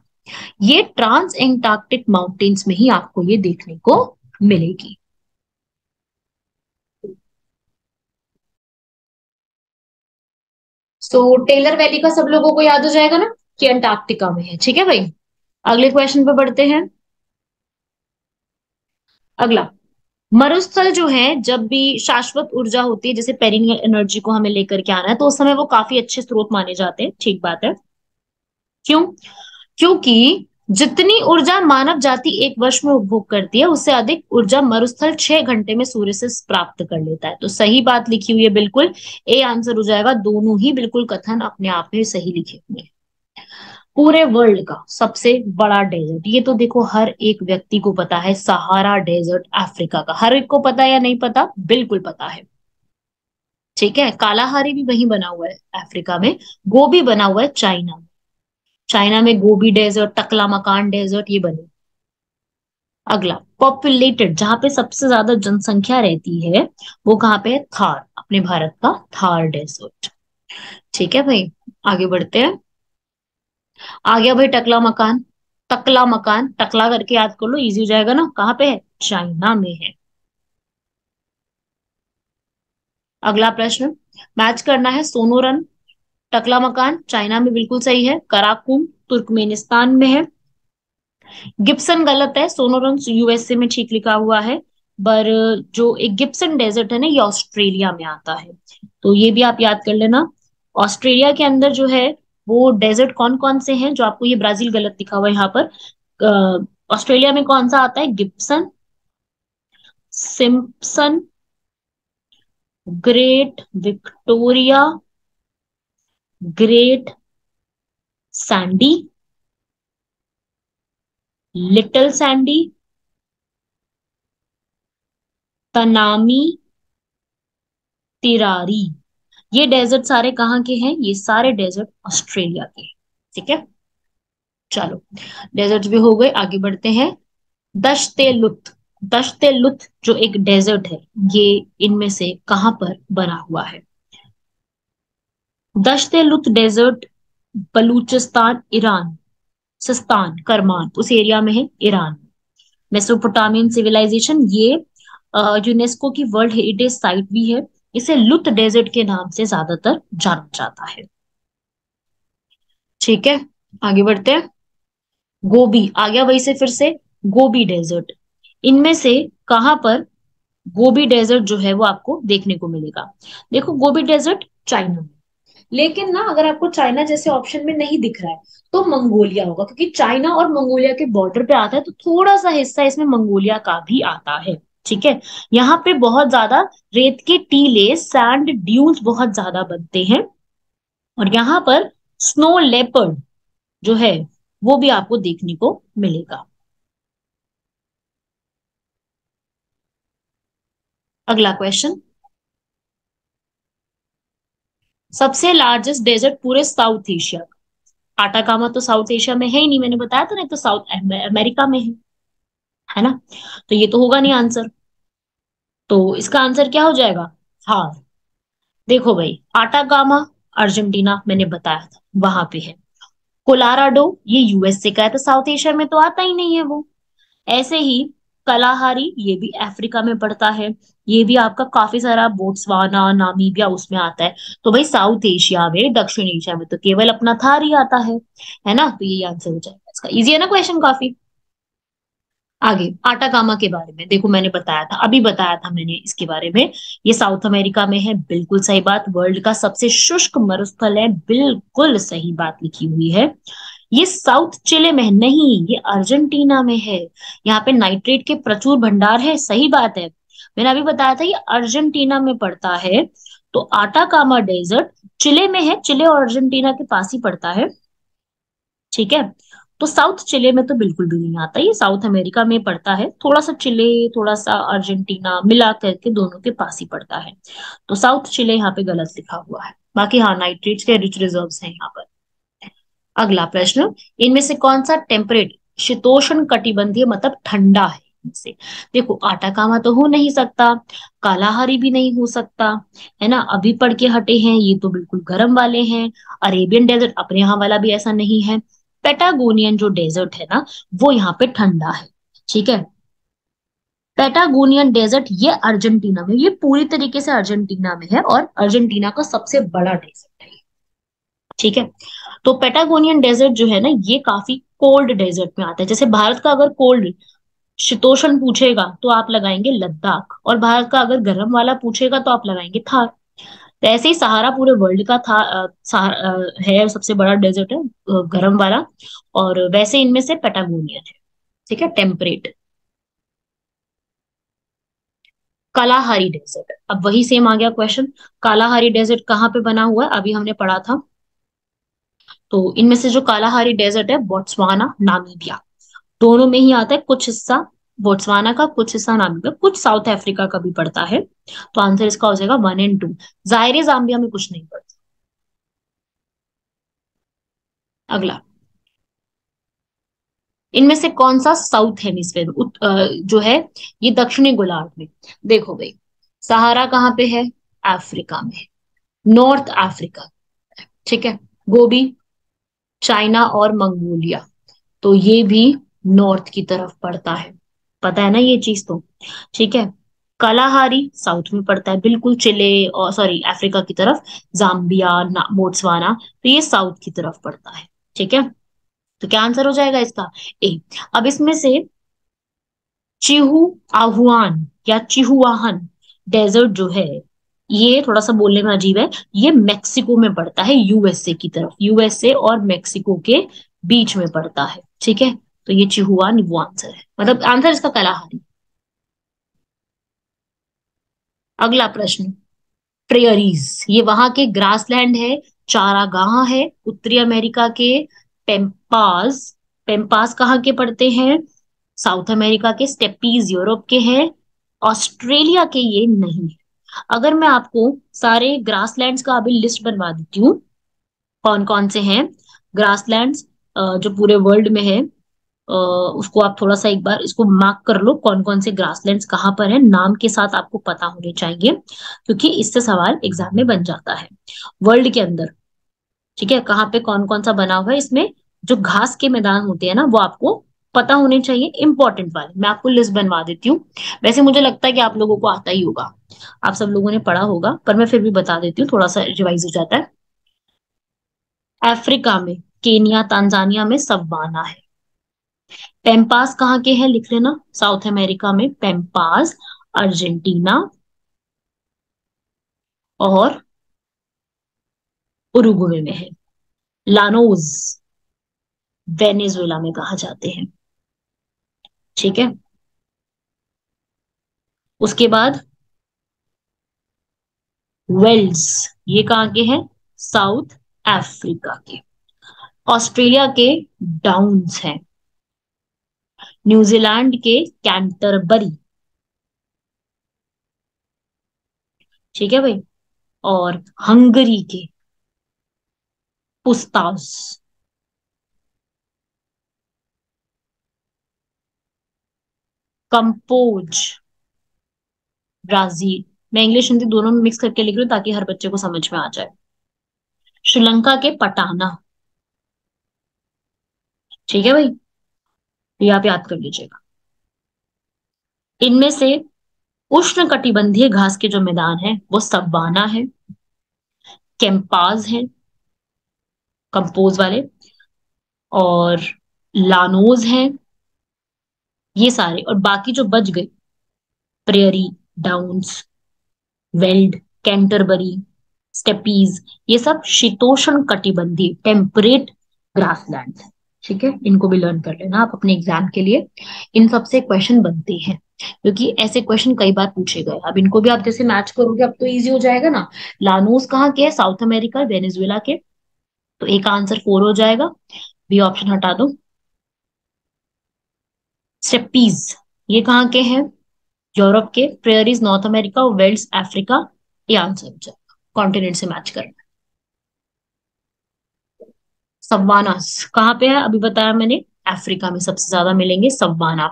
Speaker 2: ये ट्रांस एंटार्क्टिक माउंटेन्स में ही आपको ये देखने को मिलेगी। सो टेलर वैली का सब लोगों को याद हो जाएगा ना कि अंटार्कटिका में है। ठीक है भाई, अगले क्वेश्चन पे बढ़ते हैं। अगला, मरुस्थल जो है, जब भी शाश्वत ऊर्जा होती है, जैसे पेरिनियल एनर्जी को हमें लेकर के आना है, तो उस समय वो काफी अच्छे स्रोत माने जाते हैं। ठीक बात है। क्यों? क्योंकि जितनी ऊर्जा मानव जाति एक वर्ष में उपभोग करती है, उससे अधिक ऊर्जा मरुस्थल 6 घंटे में सूर्य से प्राप्त कर लेता है। तो सही बात लिखी हुई है बिल्कुल, ए आंसर हो जाएगा। दोनों ही बिल्कुल कथन अपने आप में सही लिखे हुए हैं। पूरे वर्ल्ड का सबसे बड़ा डेजर्ट, ये तो देखो हर एक व्यक्ति को पता है, सहारा डेजर्ट अफ्रीका का। हर एक को पता है या नहीं पता? बिल्कुल पता है। ठीक है, कालाहारी भी वहीं बना हुआ है अफ्रीका में, गोबी बना हुआ है चाइना में। चाइना में गोबी डेजर्ट, टकलामकान डेजर्ट ये बने। अगला, पॉपुलेटेड, जहां पे सबसे ज्यादा जनसंख्या रहती है वो कहाँ पे है? थार, अपने भारत का थार डेजर्ट। ठीक है भाई, आगे बढ़ते हैं। आ गया भाई टकला मकान। टकला मकान, टकला करके याद कर लो, इजी हो जाएगा ना। कहाँ पे है? चाइना में है। अगला प्रश्न, मैच करना है सोनोरन। टकला मकान चाइना में बिल्कुल सही है, कराकुम तुर्कमेनिस्तान में है। गिब्सन गलत है, सोनोरन यूएसए में ठीक लिखा हुआ है। पर जो एक गिब्सन डेजर्ट है ना, ये ऑस्ट्रेलिया में आता है, तो ये भी आप याद कर लेना। ऑस्ट्रेलिया के अंदर जो है वो डेजर्ट कौन कौन से हैं, जो आपको ये ब्राजील गलत लिखा हुआ है यहाँ पर। ऑस्ट्रेलिया में कौन सा आता है? Gibson, Simpson, Great Victoria, Great Sandy, Little Sandy, Tanami, Tirari. ये डेजर्ट सारे कहाँ के हैं? ये सारे डेजर्ट ऑस्ट्रेलिया के हैं। ठीक है, चलो डेजर्ट भी हो गए, आगे बढ़ते हैं। दश्ते लुत, दश्ते लुत जो एक डेजर्ट है, ये इनमें से कहां पर बना हुआ है? Dashte Lut desert Balochistan, Iran, Sistan, Kerman उस एरिया में है, ईरान। मेसोपोटामियन सिविलाइजेशन, ये यूनेस्को की वर्ल्ड हेरिटेज साइट भी है। इसे लुत डेजर्ट के नाम से ज्यादातर जाना जाता है। ठीक है, आगे बढ़ते हैं। गोबी आ गया वही से फिर से, गोबी डेजर्ट। इनमें से कहां पर गोबी डेजर्ट जो है वो आपको देखने को मिलेगा? देखो गोबी डेजर्ट चाइना में, लेकिन ना अगर आपको चाइना जैसे ऑप्शन में नहीं दिख रहा है तो मंगोलिया होगा, क्योंकि चाइना और मंगोलिया के बॉर्डर पे आता है, तो थोड़ा सा हिस्सा इसमें मंगोलिया का भी आता है। ठीक है, यहाँ पे बहुत ज्यादा रेत के टीले, सैंड ड्यून्स बहुत ज्यादा बनते हैं, और यहाँ पर स्नो लेपर्ड जो है वो भी आपको देखने को मिलेगा। अगला क्वेश्चन, सबसे लार्जेस्ट डेजर्ट पूरे साउथ एशिया का। आटाकामा तो साउथ एशिया में है ही नहीं, मैंने बताया था, नहीं तो साउथ अमेरिका में है ना? तो ये तो होगा नहीं आंसर, तो इसका आंसर क्या हो जाएगा? हाँ, देखो भाई, आटाकामा अर्जेंटीना मैंने बताया था वहां पे है। कोलाराडो ये यूएसए का है, तो साउथ एशिया में तो आता ही नहीं है वो। ऐसे ही कलाहारी ये भी अफ्रीका में पड़ता है, ये भी आपका काफी सारा बोट्सवाना, नामीबिया उसमें आता है। तो भाई साउथ एशिया में, दक्षिण एशिया में तो केवल अपना थार ही आता है ना? तो ये आंसर हो जाएगा इसका। इजी है ना क्वेश्चन काफी। आगे आटाकामा के बारे में देखो, मैंने बताया था, अभी बताया था मैंने इसके बारे में। ये साउथ अमेरिका में है, बिल्कुल सही बात। वर्ल्ड का सबसे शुष्क मरुस्थल है, बिल्कुल सही बात लिखी हुई है। ये साउथ चिले में नहीं, ये अर्जेंटीना में है। यहाँ पे नाइट्रेट के प्रचुर भंडार है, सही बात है। मैंने अभी बताया था ये अर्जेंटीना में पड़ता है। तो आटाकामा डेजर्ट चिले में है, चिले और अर्जेंटीना के पास ही पड़ता है। ठीक है, तो साउथ चिले में तो बिल्कुल भी नहीं आता, ये साउथ अमेरिका में पड़ता है, थोड़ा सा चिले, थोड़ा सा अर्जेंटीना मिला करके दोनों के पास ही पड़ता है। तो साउथ चिले यहाँ पे गलत लिखा हुआ है, बाकी हाँ नाइट्रेट्स के रिच रिजर्व्स हैं यहाँ पर। अगला प्रश्न, इनमें से कौन सा टेम्परेट, शीतोष्ण कटिबंधीय मतलब ठंडा है इनमें से? देखो आटाकामा तो हो नहीं सकता, कालाहारी भी नहीं हो सकता, है ना? अभी पढ़ के हटे हैं, ये तो बिल्कुल गर्म वाले हैं। अरेबियन डेजर्ट अपने यहाँ वाला भी ऐसा नहीं है। पेटागोनियन जो डेजर्ट है ना, वो यहाँ पे ठंडा है। ठीक है, पेटागोनियन डेजर्ट ये अर्जेंटीना में, ये पूरी तरीके से अर्जेंटीना में है, और अर्जेंटीना का सबसे बड़ा डेजर्ट है। ठीक है, तो पेटागोनियन डेजर्ट जो है ना, ये काफी कोल्ड डेजर्ट में आता है। जैसे भारत का अगर कोल्ड शीतोष्ण पूछेगा तो आप लगाएंगे लद्दाख, और भारत का अगर गर्म वाला पूछेगा तो आप लगाएंगे थार। तो ऐसे ही सहारा पूरे वर्ल्ड का था, है सबसे बड़ा डेजर्ट है, गर्म वाला। और वैसे इनमें से पेटागोनियन है। ठीक है, टेम्परेट। कालाहारी डेजर्ट, अब वही सेम आ गया क्वेश्चन। कालाहारी डेजर्ट कहाँ पे बना हुआ है? अभी हमने पढ़ा था। तो इनमें से जो कालाहारी डेजर्ट है, बोट्सवाना, नामीबिया दोनों में ही आता है। कुछ हिस्सा बोट्सवाना का, कुछ हिस्सा नामीबिया, कुछ साउथ अफ्रीका का भी पड़ता है। तो आंसर इसका हो जाएगा 1 और 2। जायरे जाम्बिया में कुछ नहीं पड़ता। अगला, इनमें से कौन सा साउथ हेमिस्फेयर जो है, ये दक्षिणी गोलार्ध में। देखो भाई, सहारा कहाँ पे है? अफ्रीका में है, नॉर्थ अफ्रीका। ठीक है। गोबी, चाइना और मंगोलिया, तो ये भी नॉर्थ की तरफ पड़ता है। पता है ना ये चीज तो। ठीक है। कालाहारी साउथ में पड़ता है बिल्कुल, चिले और सॉरी अफ्रीका की तरफ, जाम्बिया बोत्सवाना, तो ये साउथ की तरफ पड़ता है। ठीक है। तो क्या आंसर हो जाएगा इसका? ए। अब इसमें से चिहु आहुआन या चिहुआहन डेजर्ट जो है, ये थोड़ा सा बोलने में अजीब है, ये मेक्सिको में पड़ता है, यूएसए की तरफ, यूएसए और मेक्सिको के बीच में पड़ता है। ठीक है। तो ये चिहुआन वो आंसर है, मतलब आंसर इसका कलाहारी। अगला प्रश्न, प्रेयरीज, ये वहां के ग्रासलैंड है, चारागाह है, उत्तरी अमेरिका के पेम्पास, पेम्पास कहाँ के पड़ते हैं? साउथ अमेरिका के, स्टेपीज यूरोप के हैं, ऑस्ट्रेलिया के ये नहीं है। अगर मैं आपको सारे ग्रासलैंड्स का अभी लिस्ट बनवा देती हूँ, कौन कौन से हैं ग्रासलैंड्स जो पूरे वर्ल्ड में है, उसको आप थोड़ा सा एक बार इसको मार्क कर लो, कौन कौन से ग्रासलैंड्स कहाँ पर है, नाम के साथ आपको पता होने चाहिए, क्योंकि इससे सवाल एग्जाम में बन जाता है वर्ल्ड के अंदर। ठीक है। कहाँ पे कौन कौन सा बना हुआ है, इसमें जो घास के मैदान होते हैं ना, वो आपको पता होने चाहिए, इंपॉर्टेंट वाले। मैं आपको लिस्ट बनवा देती हूँ। वैसे मुझे लगता है कि आप लोगों को आता ही होगा, आप सब लोगों ने पढ़ा होगा, पर मैं फिर भी बता देती हूँ, थोड़ा सा रिवाइज हो जाता है। अफ्रीका में केनिया तांजानिया में सवाना है। पेम्पास कहाँ के हैं लिख लेना, साउथ अमेरिका में पेम्पास, अर्जेंटीना और उरुग्वे में है। लानोज वेनेजुएला में कहा जाते हैं। ठीक है। उसके बाद वेल्स, ये कहाँ के हैं? साउथ अफ्रीका के। ऑस्ट्रेलिया के डाउन्स हैं। न्यूजीलैंड के कैंटरबरी। ठीक है भाई। और हंगरी के पुस्तास। Compose Brazil. मैं इंग्लिश हिंदी दोनों में मिक्स करके लिख रही हूँ ताकि हर बच्चे को समझ में आ जाए। श्रीलंका के पटाना। ठीक है भाई, ये आप याद कर लीजिएगा। इनमें से उष्ण कटिबंधीय घास के जो मैदान है वो सवाना है, कैंपाज है, कंपोज वाले, और लानोज है, ये सारे। और बाकी जो बच गए, prairie, downs, veld, Canterbury, steppes, ये सब शीतोष्ण कटिबंधीय टेम्परेट ग्रासलैंड है। ठीक है। इनको भी लर्न कर लेना आप अपने एग्जाम के लिए, इन सब से क्वेश्चन बनते हैं, क्योंकि ऐसे क्वेश्चन कई बार पूछे गए। अब इनको भी आप जैसे मैच करोगे, अब तो इजी हो जाएगा ना। लानोस कहाँ के है? साउथ अमेरिका, वेनेजुएला के, तो एक आंसर 4 हो जाएगा, बी ऑप्शन हटा दो। स्टेपीज, ये कहाँ के हैं? यूरोप के। Prairies North America, velds Africa, ये आंसर हो जाएगा, कॉन्टिनेंट से मैच करना। सवानास कहाँ पे है? अभी बताया मैंने, अफ्रीका में सबसे ज्यादा मिलेंगे सवाना,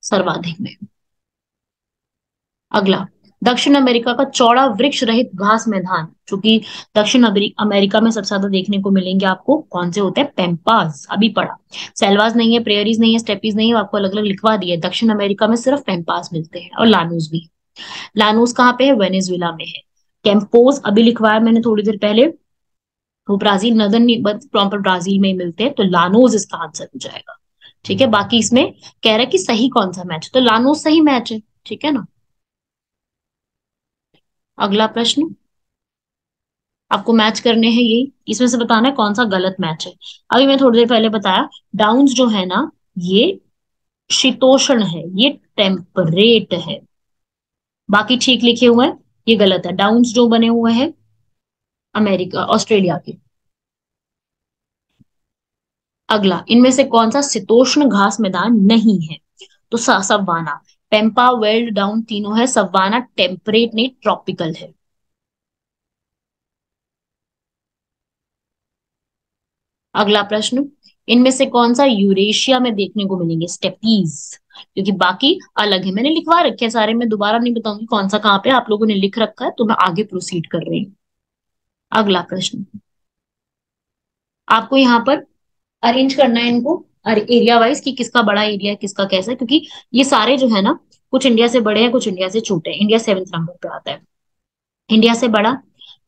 Speaker 2: सर्वाधिक में। अगला, दक्षिण अमेरिका का चौड़ा वृक्ष रहित घास मैदान, जो कि दक्षिण अमेरिका में सबसे ज्यादा देखने को मिलेंगे आपको, कौन से होते हैं? पेम्पास, अभी पढ़ा। सेल्वास नहीं है, प्रेयरीज नहीं है, स्टेपीज नहीं है, आपको अलग अलग लिखवा दिए। दक्षिण अमेरिका में सिर्फ पेम्पास मिलते हैं, और लानूस भी। लानूस कहाँ पे है? वेनेजुएला में है। कैंपोज अभी लिखवाया मैंने थोड़ी देर पहले, वो ब्राजील, नदन प्रॉपर ब्राजील में ही मिलते हैं, तो लानोज इसका आंसर हो जाएगा। ठीक है। बाकी इसमें कह रहा है कि सही कौन सा मैच, तो लानोज सही मैच है। ठीक है ना। अगला प्रश्न, आपको मैच करने हैं यही, इसमें से बताना है कौन सा गलत मैच है। अभी मैं थोड़ी देर पहले बताया, डाउन्स जो है ना, ये शीतोष्ण है, ये टेम्परेट है। बाकी ठीक लिखे हुए हैं, ये गलत है। डाउन्स जो बने हुए हैं अमेरिका, ऑस्ट्रेलिया के। अगला, इनमें से कौन सा शीतोष्ण घास मैदान नहीं है? तो सवाना, पेम्पा, वेल्ड, डाउन तीनों है, सवाना टेम्परेट नहीं, ट्रॉपिकल है। अगला प्रश्न, इनमें से कौन सा यूरेशिया में देखने को मिलेंगे? स्टेपीज, क्योंकि बाकी अलग है, मैंने लिखवा रखे हैं सारे, मैं दोबारा नहीं बताऊंगी कौन सा कहाँ पे, आप लोगों ने लिख रखा है तो मैं आगे प्रोसीड कर रही हूँ। अगला प्रश्न, आपको यहाँ पर अरेंज करना है इनको एरिया वाइज कि किसका बड़ा एरिया है किसका कैसा है, क्योंकि ये सारे जो है ना, कुछ इंडिया से बड़े हैं कुछ इंडिया से छोटे हैं। इंडिया 7th नंबर पे आता है, इंडिया से बड़ा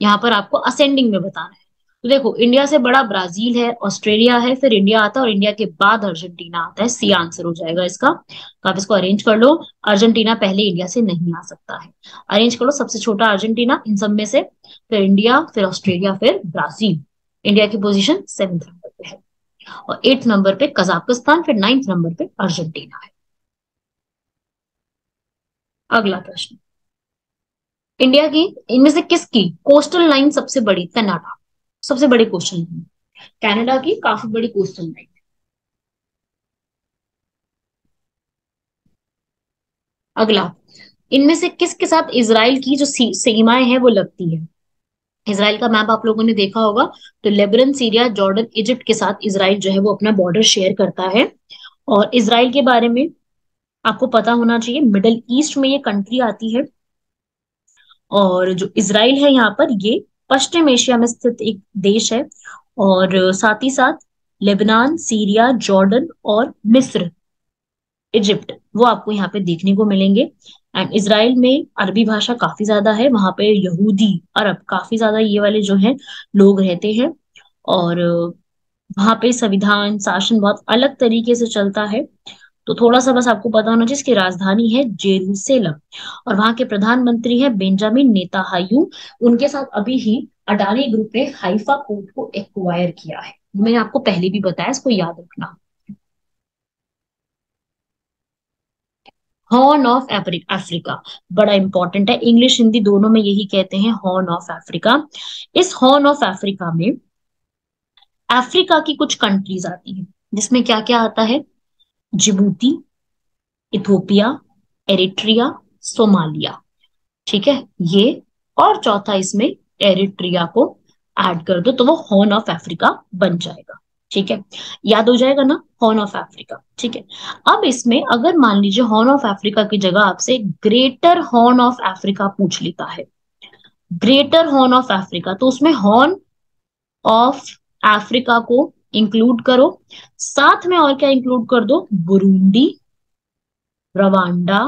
Speaker 2: यहाँ पर आपको असेंडिंग में बताना है। तो देखो, इंडिया से बड़ा ब्राजील है, ऑस्ट्रेलिया है, फिर इंडिया आता है और इंडिया के बाद अर्जेंटीना आता है। सी आंसर हो जाएगा इसका, तो आप इसको अरेंज कर लो। अर्जेंटीना पहले इंडिया से नहीं आ सकता है, अरेंज कर लो। सबसे छोटा अर्जेंटीना इन सब में से, फिर इंडिया, फिर ऑस्ट्रेलिया, फिर ब्राजील। इंडिया की पोजीशन 7th नंबर पे है, और 8th नंबर पे कजाकिस्तान, फिर 9th नंबर पे अर्जेंटीना है। अगला प्रश्न, इंडिया की इनमें से किसकी कोस्टल लाइन सबसे बड़ी? कनाडा, सबसे बड़ी कोस्टल लाइन कनाडा की, काफी बड़ी कोस्टल लाइन। अगला, इनमें से किसके साथ इसराइल की जो सीमाएं हैं वो लगती है? इसराइल का मैप आप लोगों ने देखा होगा, तो लेबनान, सीरिया, जॉर्डन, इजिप्ट के साथ इसराइल जो है वो अपना बॉर्डर शेयर करता है। और इसराइल के बारे में आपको पता होना चाहिए, मिडल ईस्ट में ये कंट्री आती है। और जो इसराइल है यहाँ पर, ये पश्चिम एशिया में स्थित एक देश है। और साथ ही साथ लेबनान, सीरिया, जॉर्डन और मिस्र, इजिप्ट, वो आपको यहाँ पे देखने को मिलेंगे। एंड इसराइल में अरबी भाषा काफी ज्यादा है, वहां पे यहूदी अरब काफी ज्यादा ये वाले जो है लोग रहते हैं। और वहां पे संविधान शासन बहुत अलग तरीके से चलता है। तो थोड़ा सा बस आपको पता होना चाहिए, इसकी राजधानी है जेरूसलम, और वहां के प्रधानमंत्री है बेंजामिन नेतान्याहू। उनके साथ अभी ही अडानी ग्रुप ने हाइफा पोर्ट को एक्वायर किया है, मैंने आपको पहले भी बताया, इसको याद रखना। हॉर्न ऑफ अफ्रीका बड़ा इंपॉर्टेंट है, इंग्लिश हिंदी दोनों में यही कहते हैं, हॉर्न ऑफ अफ्रीका। इस हॉर्न ऑफ अफ्रीका में अफ्रीका की कुछ कंट्रीज आती हैं, जिसमें क्या क्या आता है? Djibouti, Ethiopia, Eritrea, Somalia. ठीक है, ये, और चौथा इसमें एरिट्रिया को ऐड कर दो तो वो हॉर्न ऑफ अफ्रीका बन जाएगा। ठीक है, याद हो जाएगा ना, हॉर्न ऑफ अफ्रीका। ठीक है, अब इसमें अगर मान लीजिए हॉर्न ऑफ अफ्रीका की जगह आपसे ग्रेटर हॉर्न ऑफ अफ्रीका पूछ लेता है, ग्रेटर हॉर्न ऑफ अफ्रीका, तो उसमें हॉर्न ऑफ अफ्रीका को इंक्लूड करो, साथ में और क्या इंक्लूड कर दो? बुरुंडी, रवांडा,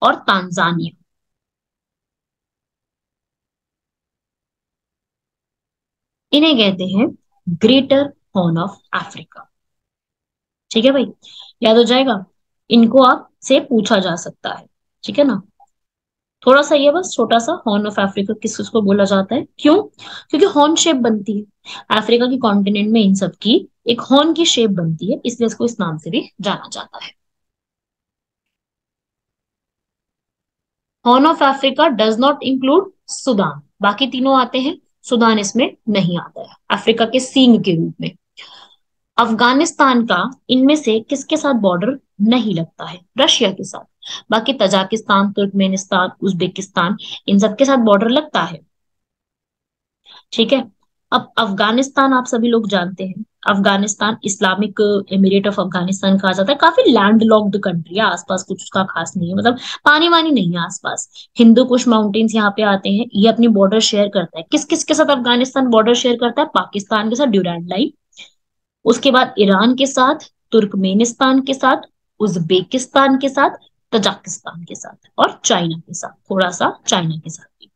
Speaker 2: और तांजानिया। इन्हें कहते हैं ग्रेटर हॉर्न ऑफ अफ्रीका। ठीक है भाई, याद हो जाएगा, इनको आप से पूछा जा सकता है। ठीक है ना, थोड़ा सा ये बस छोटा सा, हॉर्न ऑफ अफ्रीका किस किसको बोला जाता है, क्यों? क्योंकि हॉर्न शेप बनती है अफ्रीका की कॉन्टिनेंट में, इन सब की एक हॉर्न की शेप बनती है, इसलिए इसको इस नाम से भी जाना जाता है। Horn of Africa does not include Sudan, बाकी तीनों आते हैं, सुदान इसमें नहीं आता है अफ्रीका के सींग के रूप में। अफगानिस्तान का इनमें से किसके साथ बॉर्डर नहीं लगता है? रशिया के साथ। बाकी तजाकिस्तान, तुर्कमेनिस्तान, उज्बेकिस्तान, इन सब के साथ बॉर्डर लगता है। ठीक है, अब अफगानिस्तान आप सभी लोग जानते हैं, Afghanistan Islamic emirate of Afghanistan कहा जाता है, काफी लैंड लॉक्ड कंट्री है, आसपास कुछ उसका खास नहीं है, मतलब पानी वानी नहीं है आसपास। हिंदू कुश माउंटेन्स यहाँ पे आते हैं, ये अपनी बॉर्डर शेयर करता है, किस किस के साथ अफगानिस्तान बॉर्डर शेयर करता है? पाकिस्तान के साथ, ड्यूरैंड लाइन, उसके बाद ईरान के साथ, तुर्कमेनिस्तान के साथ, उज्बेकिस्तान के साथ, तजाकिस्तान के साथ, और चाइना के साथ, थोड़ा सा चाइना के साथ भी।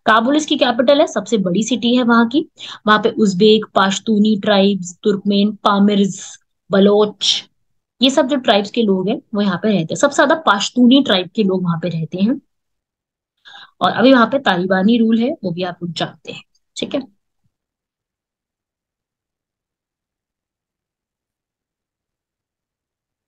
Speaker 2: काबुल इसकी कैपिटल है, सबसे बड़ी सिटी है वहां की। वहां पे उज्बेक, पाश्तूनी ट्राइब्स, तुर्कमेन, पामिर्स, बलोच, ये सब जो ट्राइब्स के लोग हैं वो यहाँ पे रहते हैं। सबसे ज्यादा पाश्तूनी ट्राइब के लोग वहां पे रहते हैं, और अभी वहां पे तालिबानी रूल है, वो भी आप लोग जानते हैं। ठीक है,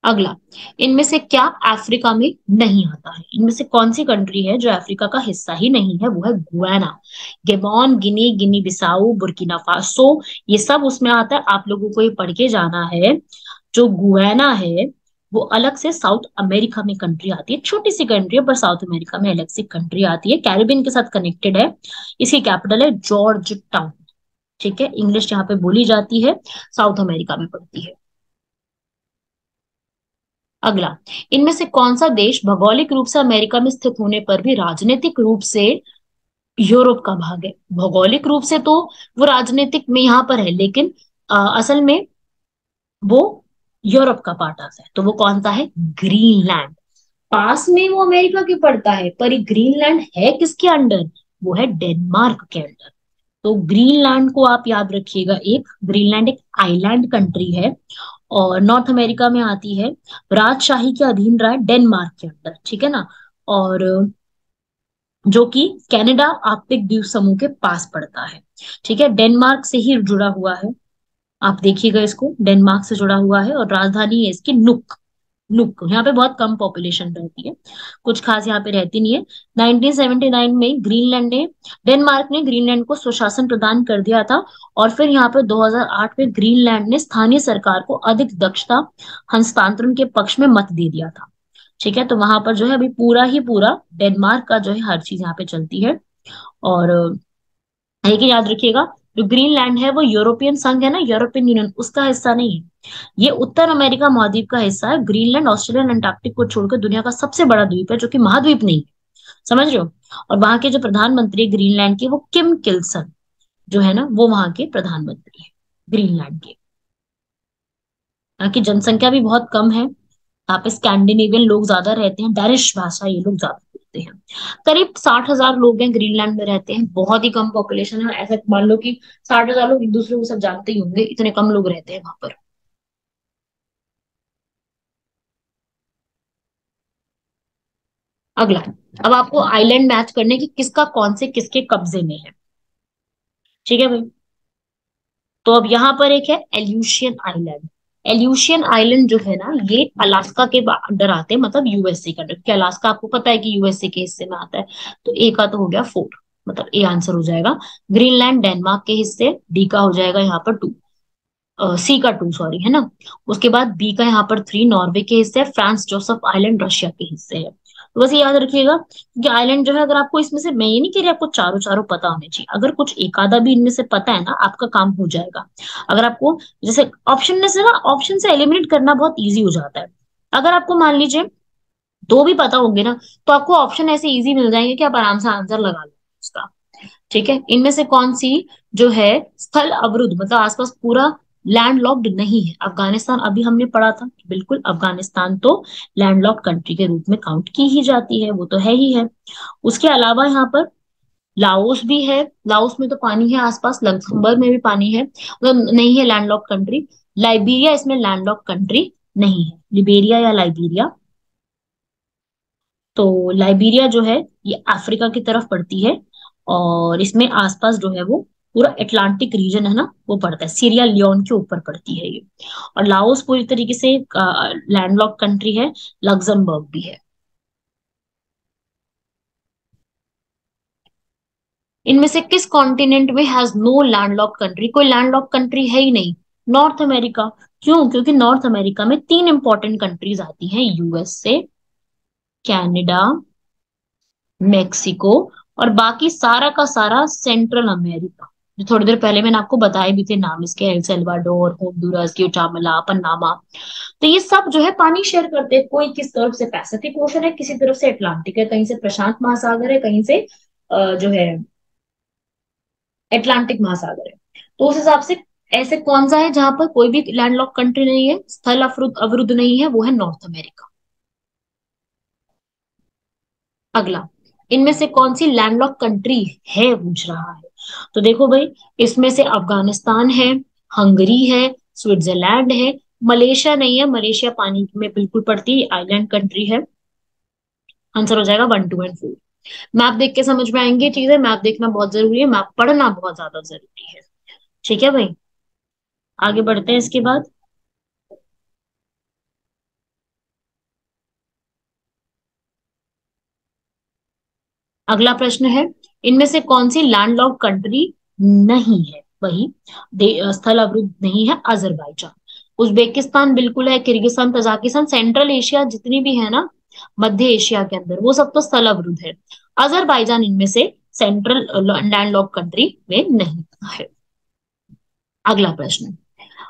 Speaker 2: अगला, इनमें से क्या अफ्रीका में नहीं आता है? इनमें से कौन सी कंट्री है जो अफ्रीका का हिस्सा ही नहीं है? वो है गुयाना, गेबॉन, गिनी, गिनी बिसाऊ, बुर्किना फासो, ये सब उसमें आता है। आप लोगों को ये पढ़ के जाना है, जो गुयाना है वो अलग से साउथ अमेरिका में कंट्री आती है, छोटी सी कंट्री है पर साउथ अमेरिका में अलग से कंट्री आती है, कैरिबियन के साथ कनेक्टेड है। इसकी कैपिटल है जॉर्ज टाउन। ठीक है, इंग्लिश यहाँ पे बोली जाती है, साउथ अमेरिका में पड़ती है। अगला, इनमें से कौन सा देश भौगोलिक रूप से अमेरिका में स्थित होने पर भी राजनीतिक रूप से यूरोप का भाग है? भौगोलिक रूप से तो वो राजनीतिक में यहाँ पर है, लेकिन असल में वो यूरोप का पार्ट आता है। तो वो कौन सा है? ग्रीनलैंड। पास में वो अमेरिका के पड़ता है, पर ये ग्रीनलैंड है किसके अंडर? वो है डेनमार्क के अंडर। तो ग्रीनलैंड को आप याद रखिएगा, एक ग्रीनलैंड एक आइलैंड कंट्री है और नॉर्थ अमेरिका में आती है, राजशाही के अधीन रहा है डेनमार्क के अंदर, ठीक है ना। और जो कि कनाडा आर्कटिक द्वीप समूह के पास पड़ता है। ठीक है, डेनमार्क से ही जुड़ा हुआ है, आप देखिएगा इसको, डेनमार्क से जुड़ा हुआ है। और राजधानी है इसकी नुक। नुक, यहाँ पे बहुत कम पॉपुलेशन रहती है, कुछ खास यहाँ पे रहती नहीं है। 1979 में ग्रीनलैंड ने डेनमार्क ने ग्रीनलैंड को स्वशासन प्रदान कर दिया था। और फिर यहाँ पे 2008 में ग्रीनलैंड ने स्थानीय सरकार को अधिक दक्षता हस्तांतरण के पक्ष में मत दे दिया था। ठीक है, तो वहां पर जो है अभी पूरा ही पूरा डेनमार्क का जो है हर चीज यहाँ पे चलती है। और एक ही याद रखिएगा, जो ग्रीनलैंड है वो यूरोपियन संघ है ना, यूरोपियन यूनियन, उसका हिस्सा नहीं है। ये उत्तर अमेरिका महाद्वीप का हिस्सा है। ग्रीनलैंड ऑस्ट्रेलिया और अंटार्कटिक को छोड़कर दुनिया का सबसे बड़ा द्वीप है, जो कि महाद्वीप नहीं है, समझ रहे हो। और वहां के जो प्रधानमंत्री है ग्रीनलैंड के, वो किम किल्सन जो है ना, वो वहां के प्रधानमंत्री है ग्रीनलैंड के। यहाँ की जनसंख्या भी बहुत कम है, यहाँ पे स्कैंडिनेवियन लोग ज्यादा रहते हैं, डैनिश भाषा ये लोग ज्यादा बोलते हैं। करीब 60,000 लोग हैं ग्रीनलैंड में रहते हैं, बहुत ही कम पॉपुलेशन है। ऐसा मान लो कि 60,000 लोग एक दूसरे को सब जानते ही होंगे, इतने कम लोग रहते हैं वहां पर। अगला, अब आपको आइलैंड मैच करने की किसका कौन से किसके कब्जे में है। ठीक है भाई, तो अब यहाँ पर एक है एल्यूशियन आइलैंड। एल्यूशियन आइलैंड जो है ना, ये अलास्का के अंडर आते हैं, मतलब यूएसए के अंडर, क्योंकि अलास्का आपको पता है कि यूएसए के हिस्से में आता है। तो ए का तो हो गया 4, मतलब ए आंसर हो जाएगा। ग्रीनलैंड डेनमार्क के हिस्से, डी का हो जाएगा यहाँ पर 2, सी का 2 सॉरी, है ना। उसके बाद बी का यहाँ पर 3 नॉर्वे के हिस्से है, फ्रांस जोसेफ आइलैंड रशिया के हिस्से है। तो बस ये याद रखिएगा कि आइलैंड जो है, अगर आपको इसमें से, मैं ये नहीं कह रही आपको चारों चारों पता होने चाहिए, अगर कुछ एक आधा भी इनमें से पता है ना, आपका काम हो जाएगा। अगर आपको जैसे ऑप्शन में से ना, ऑप्शन से एलिमिनेट करना बहुत ईजी हो जाता है। अगर आपको मान लीजिए दो भी पता होंगे ना, तो आपको ऑप्शन ऐसे इजी मिल जाएंगे कि आप आराम से आंसर लगा लो उसका। ठीक है, इनमें से कौन सी जो है स्थल अवरुद्ध, मतलब आसपास पूरा लैंडलॉक्ड नहीं है? अफगानिस्तान, अभी हमने पढ़ा था, बिल्कुल अफगानिस्तान तो लैंडलॉक्ड कंट्री के रूप में काउंट की ही जाती है, वो तो है ही है। उसके अलावा यहाँ पर लाओस भी है, लाओस में तो पानी है आसपास, लग्जमबर्ग में भी पानी है, मतलब नहीं है लैंडलॉक्ड कंट्री। लाइबेरिया इसमें लैंडलॉक्ड कंट्री नहीं है, लिबेरिया या लाइबेरिया। तो लाइबेरिया जो है ये अफ्रीका की तरफ पड़ती है, और इसमें आसपास जो है वो पूरा अटलांटिक रीजन है ना, वो पड़ता है, सीरिया लियोन के ऊपर पड़ती है ये। और लाओस पूरी तरीके से लैंडलॉक्ड कंट्री है, लग्जमबर्ग भी है। इनमें से किस कॉन्टिनेंट में हैज नो लैंडलॉक्ड कंट्री? कोई लैंडलॉक्ड कंट्री है ही नहीं, नॉर्थ अमेरिका। क्यों? क्योंकि नॉर्थ अमेरिका में 3 इंपॉर्टेंट कंट्रीज आती हैं, यूएसए, कनाडा, मेक्सिको, और बाकी सारा का सारा सेंट्रल अमेरिका, जो थोड़ी देर पहले मैंने आपको बताए भी थे नाम इसके, El Salvador, Honduras, Guatemala, Panama. तो ये सब जो है पानी शेयर करते हैं, कोई किस तरफ से पैसिफिक ओशन है, किसी तरफ से अटलांटिक है, कहीं से प्रशांत महासागर है, कहीं से जो है अटलांटिक महासागर है। तो उस हिसाब से ऐसे कौन सा है जहां पर कोई भी लैंडलॉक कंट्री नहीं है, स्थल अवरुद्ध अवरुद्ध नहीं है? वो है नॉर्थ अमेरिका। अगला, इनमें से कौन सी लैंडलॉक कंट्री है, पूछ रहा है। तो देखो भाई, इसमें से अफगानिस्तान है, हंगरी है, स्विट्जरलैंड है, मलेशिया नहीं है, मलेशिया पानी में बिल्कुल पड़ती है, आइलैंड कंट्री है। आंसर हो जाएगा 1, 2 एंड 4। मैप देख के समझ में आएंगे चीजें, मैप देखना बहुत जरूरी है, मैप पढ़ना बहुत ज्यादा जरूरी है। ठीक है भाई, आगे बढ़ते हैं इसके बाद। अगला प्रश्न है, इनमें से कौन सी लैंडलॉक्ड कंट्री नहीं है? वही स्थल अवरुद्ध नहीं है, अजरबैजान। उज्बेकिस्तान बिल्कुल है, किर्गिस्तान, तजाकिस्तान, सेंट्रल एशिया जितनी भी है ना मध्य एशिया के अंदर, वो सब तो स्थलावृत है। अजरबैजान इनमें से सेंट्रल लैंडलॉक कंट्री में नहीं है। अगला प्रश्न,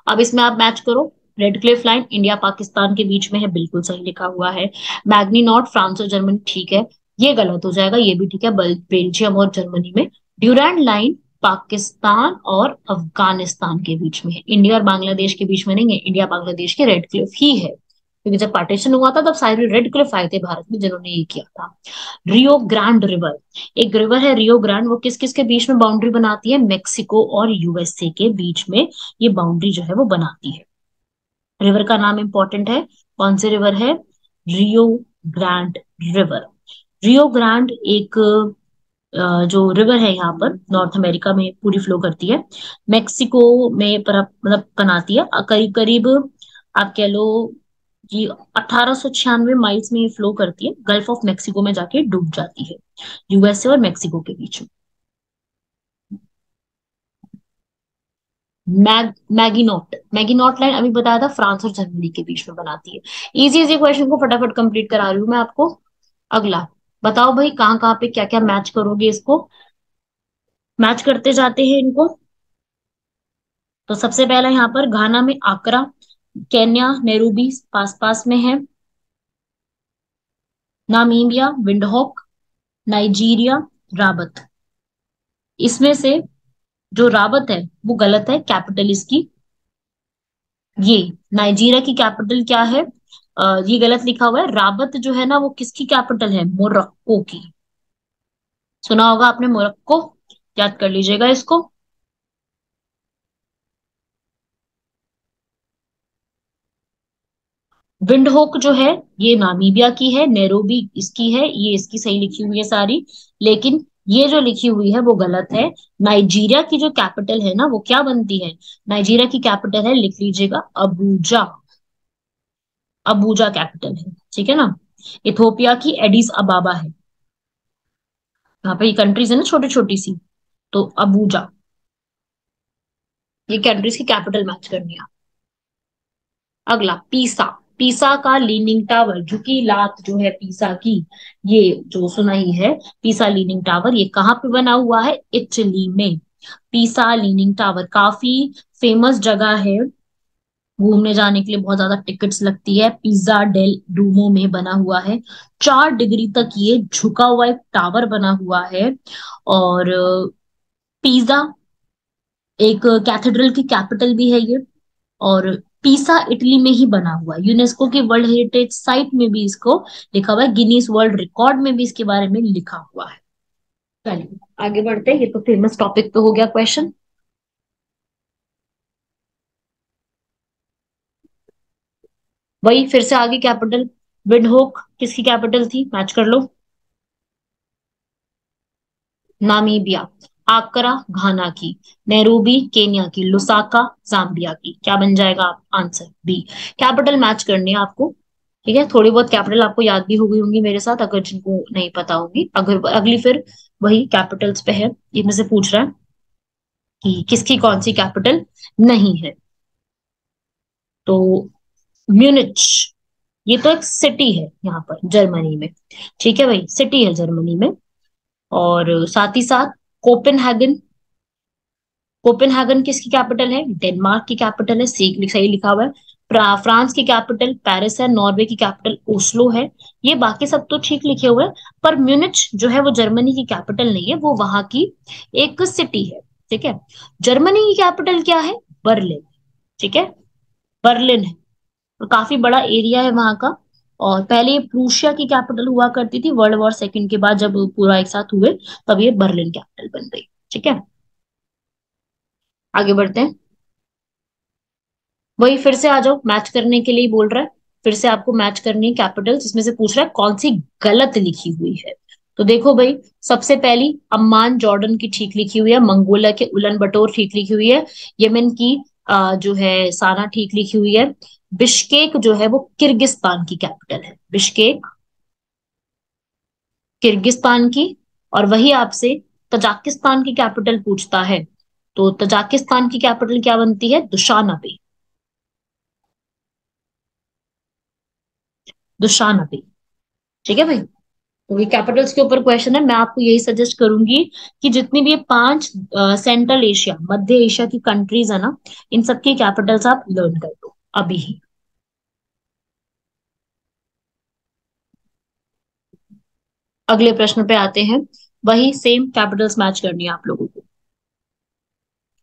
Speaker 2: अब इसमें आप मैच करो। Red Cliff line India Pakistan के बीच में है, बिल्कुल सही लिखा हुआ है। मैग्नी नॉट फ्रांस और जर्मनी, ठीक है, ये गलत हो जाएगा, ये भी ठीक है, बेल्जियम और जर्मनी में। ड्यूरैंड लाइन पाकिस्तान और अफगानिस्तान के बीच में है, इंडिया और बांग्लादेश के बीच में नहीं है, इंडिया बांग्लादेश के रेड क्लिफ ही है, क्योंकि जब पार्टीशन हुआ था तब सारे रेड क्लिफ आए थे भारत में जिन्होंने ये किया था। रियो ग्रांड रिवर, एक रिवर है रियो ग्रांड, वो किस किस के बीच में बाउंड्री बनाती है? मेक्सिको और यूएसए के बीच में ये बाउंड्री जो है वो बनाती है। रिवर का नाम इंपॉर्टेंट है, कौन सी रिवर है? रियो ग्रांड रिवर। रियो ग्रांड एक जो रिवर है यहाँ पर नॉर्थ अमेरिका में पूरी फ्लो करती है, मेक्सिको में पर मतलब बनाती है, करीब करीब आप कह लो कि 1896 माइल्स में ये फ्लो करती है, गल्फ ऑफ मेक्सिको में जाके डूब जाती है, यूएसए और मेक्सिको के बीच में। मैगिनोट, मैगिनोट लाइन अभी बताया था फ्रांस और जर्मनी के बीच में बनाती है। इजी इजी क्वेश्चन को फटाफट कंप्लीट करा रही हूँ मैं आपको। अगला बताओ भाई, कहाँ कहाँ पे क्या क्या मैच करोगे, इसको मैच करते जाते हैं इनको। तो सबसे पहला यहाँ पर घाना में आकरा, केन्या नेरूबी पास पास में है, नामीबिया विंडहोक, नाइजीरिया राबत। इसमें से जो राबत है वो गलत है, कैपिटल इसकी ये, नाइजीरिया की कैपिटल क्या है? ये गलत लिखा हुआ है, राबत जो है ना वो किसकी कैपिटल है? मोरक्को की। सुना होगा आपने मोरक्को, याद कर लीजिएगा इसको। विंडहोक जो है ये नामीबिया की है, नैरोबी इसकी है, ये इसकी सही लिखी हुई है सारी, लेकिन ये जो लिखी हुई है वो गलत है। नाइजीरिया की जो कैपिटल है ना वो क्या बनती है? नाइजीरिया की कैपिटल है, लिख लीजिएगा, अबूजा। अबूजा कैपिटल है, ठीक है ना। इथोपिया की एडिस अबाबा है, यहाँ पे ये कंट्रीज है ना छोटी छोटी सी, तो अबूजा, ये कंट्रीज की कैपिटल मैच करनी है। अगला पीसा, पीसा का लीनिंग टावर, झुकी लात जो है पीसा की, ये जो सुना ही है, पीसा लीनिंग टावर, ये कहाँ पे बना हुआ है? इटली में। पीसा लीनिंग टावर काफी फेमस जगह है, घूमने जाने के लिए बहुत ज्यादा टिकट्स लगती है, पिज्जा डेल डूमो में बना हुआ है, 4 डिग्री तक ये झुका हुआ एक टावर बना हुआ है। और पिज्जा एक कैथेड्रल की कैपिटल भी है ये, और पीसा इटली में ही बना हुआ है, यूनेस्को की वर्ल्ड हेरिटेज साइट में भी इसको लिखा हुआ है, गिनीज वर्ल्ड रिकॉर्ड में भी इसके बारे में लिखा हुआ है। चलिए आगे बढ़ते हैं, ये तो फेमस टॉपिक पे हो गया क्वेश्चन। वही फिर से आगे कैपिटल, विंडहोक किसकी कैपिटल थी? मैच कर लो। नामीबिया, आकरा घाना की, नैरोबी केन्या की, लुसाका जाम्बिया की, क्या बन जाएगा आंसर? बी। कैपिटल मैच करनी है आपको, ठीक है, थोड़ी बहुत कैपिटल आपको याद भी हो गई होंगी मेरे साथ, अगर जिनको नहीं पता होगी। अगर अगली फिर वही कैपिटल्स पे है, इनमें से पूछ रहा है कि किसकी कौन सी कैपिटल नहीं है। तो म्यूनिच, ये तो एक सिटी है यहाँ पर जर्मनी में, ठीक है भाई, सिटी है जर्मनी में। और साथ ही साथ कोपेनहेगन, कोपेनहेगन किसकी कैपिटल है? डेनमार्क की कैपिटल है, सही लिखा हुआ है। फ्रांस की कैपिटल पेरिस है, नॉर्वे की कैपिटल ओस्लो है, ये बाकी सब तो ठीक लिखे हुए हैं, पर म्यूनिच जो है वो जर्मनी की कैपिटल नहीं है, वो वहां की एक सिटी है, ठीक है। जर्मनी की कैपिटल क्या है? बर्लिन, ठीक है, बर्लिन है, और काफी बड़ा एरिया है वहां का। और पहले ये प्रूशिया की कैपिटल हुआ करती थी, वर्ल्ड वॉर सेकंड के बाद जब पूरा एक साथ हुए तब ये बर्लिन कैपिटल बन गई, ठीक है। आगे बढ़ते हैं, वही फिर से आ जाओ, मैच करने के लिए ही बोल रहा है, फिर से आपको मैच करनी है कैपिटल्स, इसमें से पूछ रहा है कौन सी गलत लिखी हुई है। तो देखो भाई, सबसे पहली अम्मान जॉर्डन की ठीक लिखी हुई है, मंगोलिया के उलन बटोर ठीक लिखी हुई है, यमन की जो है साना ठीक लिखी हुई है, बिश्केक जो है वो किर्गिस्तान की कैपिटल है, बिश्केक किर्गिस्तान की। और वही आपसे तजाकिस्तान की कैपिटल पूछता है, तो तजाकिस्तान की कैपिटल क्या बनती है? Dushanbe, Dushanbe. ठीक है भाई, तो ये कैपिटल्स के ऊपर क्वेश्चन है। मैं आपको यही सजेस्ट करूंगी कि जितनी भी ये 5 सेंट्रल एशिया, मध्य एशिया की कंट्रीज है ना, इन सबकी कैपिटल्स आप लर्न कर लो अभी ही। अगले प्रश्न पे आते हैं। वही सेम कैपिटल्स मैच करनी है आप लोगों को।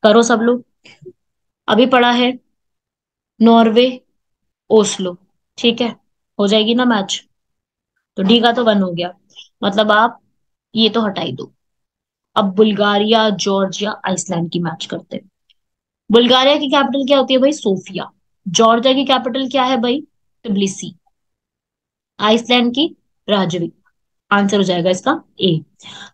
Speaker 2: करो सब लोग। अभी पढ़ा है नॉर्वे, ओस्लो। ठीक है, हो जाएगी ना मैच। तो डी का तो 1 हो गया, मतलब आप ये तो हटा ही दो। अब बुल्गारिया, जॉर्जिया, आइसलैंड की मैच करते हैं। बुल्गारिया की कैपिटल क्या होती है भाई? सोफिया। जॉर्जिया की कैपिटल क्या है भाई? ट्बिलिसी। आइसलैंड की राजविक। आंसर हो जाएगा इसका ए।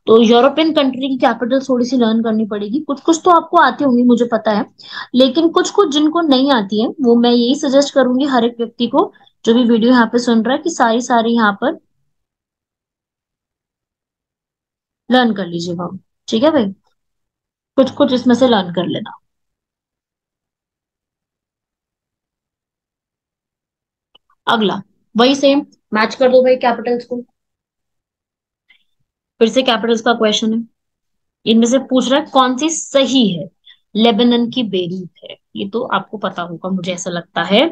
Speaker 2: तो यूरोपियन कंट्री की कैपिटल थोड़ी सी लर्न करनी पड़ेगी। कुछ कुछ तो आपको आती होंगी, मुझे पता है, लेकिन कुछ कुछ जिनको नहीं आती है वो मैं यही सजेस्ट करूंगी हर एक व्यक्ति को जो भी वीडियो यहाँ पे सुन रहा है कि सारी सारी यहाँ पर लर्न कर लीजिएगा। ठीक है भाई, कुछ कुछ इसमें से लर्न कर लेना। अगला वही सेम, मैच कर दो भाई कैपिटल्स को। फिर से कैपिटल्स का क्वेश्चन है। इनमें से पूछ रहा है कौन सी सही है। लेबनान की बेरूत है, ये तो आपको पता होगा मुझे ऐसा लगता है।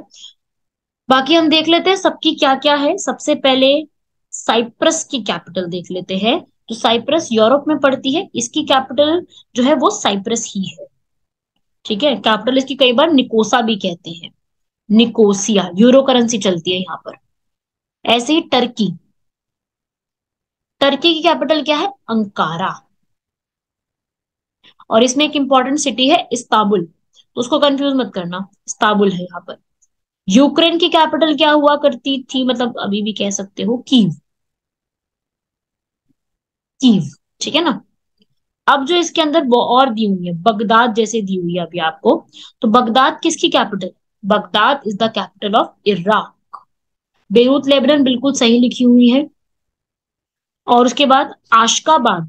Speaker 2: बाकी हम देख लेते हैं सबकी क्या क्या है। सबसे पहले साइप्रस की कैपिटल देख लेते हैं। तो साइप्रस यूरोप में पड़ती है, इसकी कैपिटल जो है वो साइप्रस ही है। ठीक है, कैपिटल इसकी कई बार निकोसा भी कहते हैं। निकोसिया, यूरो करेंसी चलती है यहाँ पर। ऐसे ही टर्की, टर्की की कैपिटल क्या है? अंकारा। और इसमें एक इंपॉर्टेंट सिटी है इस्तांबुल, तो उसको कंफ्यूज मत करना, इस्तांबुल है यहाँ पर। यूक्रेन की कैपिटल क्या हुआ करती थी, मतलब अभी भी कह सकते हो, कीव। कीव, ठीक है ना। अब जो इसके अंदर वो और दी हुई है, बगदाद जैसे दी हुई है अभी आपको, तो बगदाद किसकी capital? Baghdad is the capital of Iraq. Beirut Lebanon बिल्कुल सही लिखी हुई है। और उसके बाद आशकाबाद,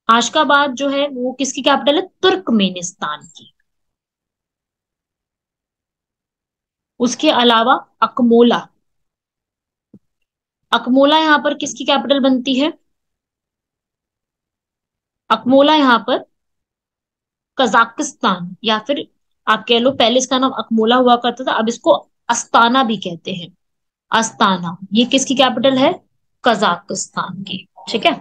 Speaker 2: आशकाबाद जो है वो किसकी कैपिटल है? तुर्कमेनिस्तान की। उसके अलावा अकमोला, अकमोला यहाँ पर किसकी कैपिटल बनती है? अकमोला यहाँ पर कजाकिस्तान, या फिर आप कह लो पहले इसका नाम अकमोला हुआ करता था, अब इसको अस्ताना भी कहते हैं। अस्ताना ये किसकी कैपिटल है? कजाकिस्तान की। ठीक है,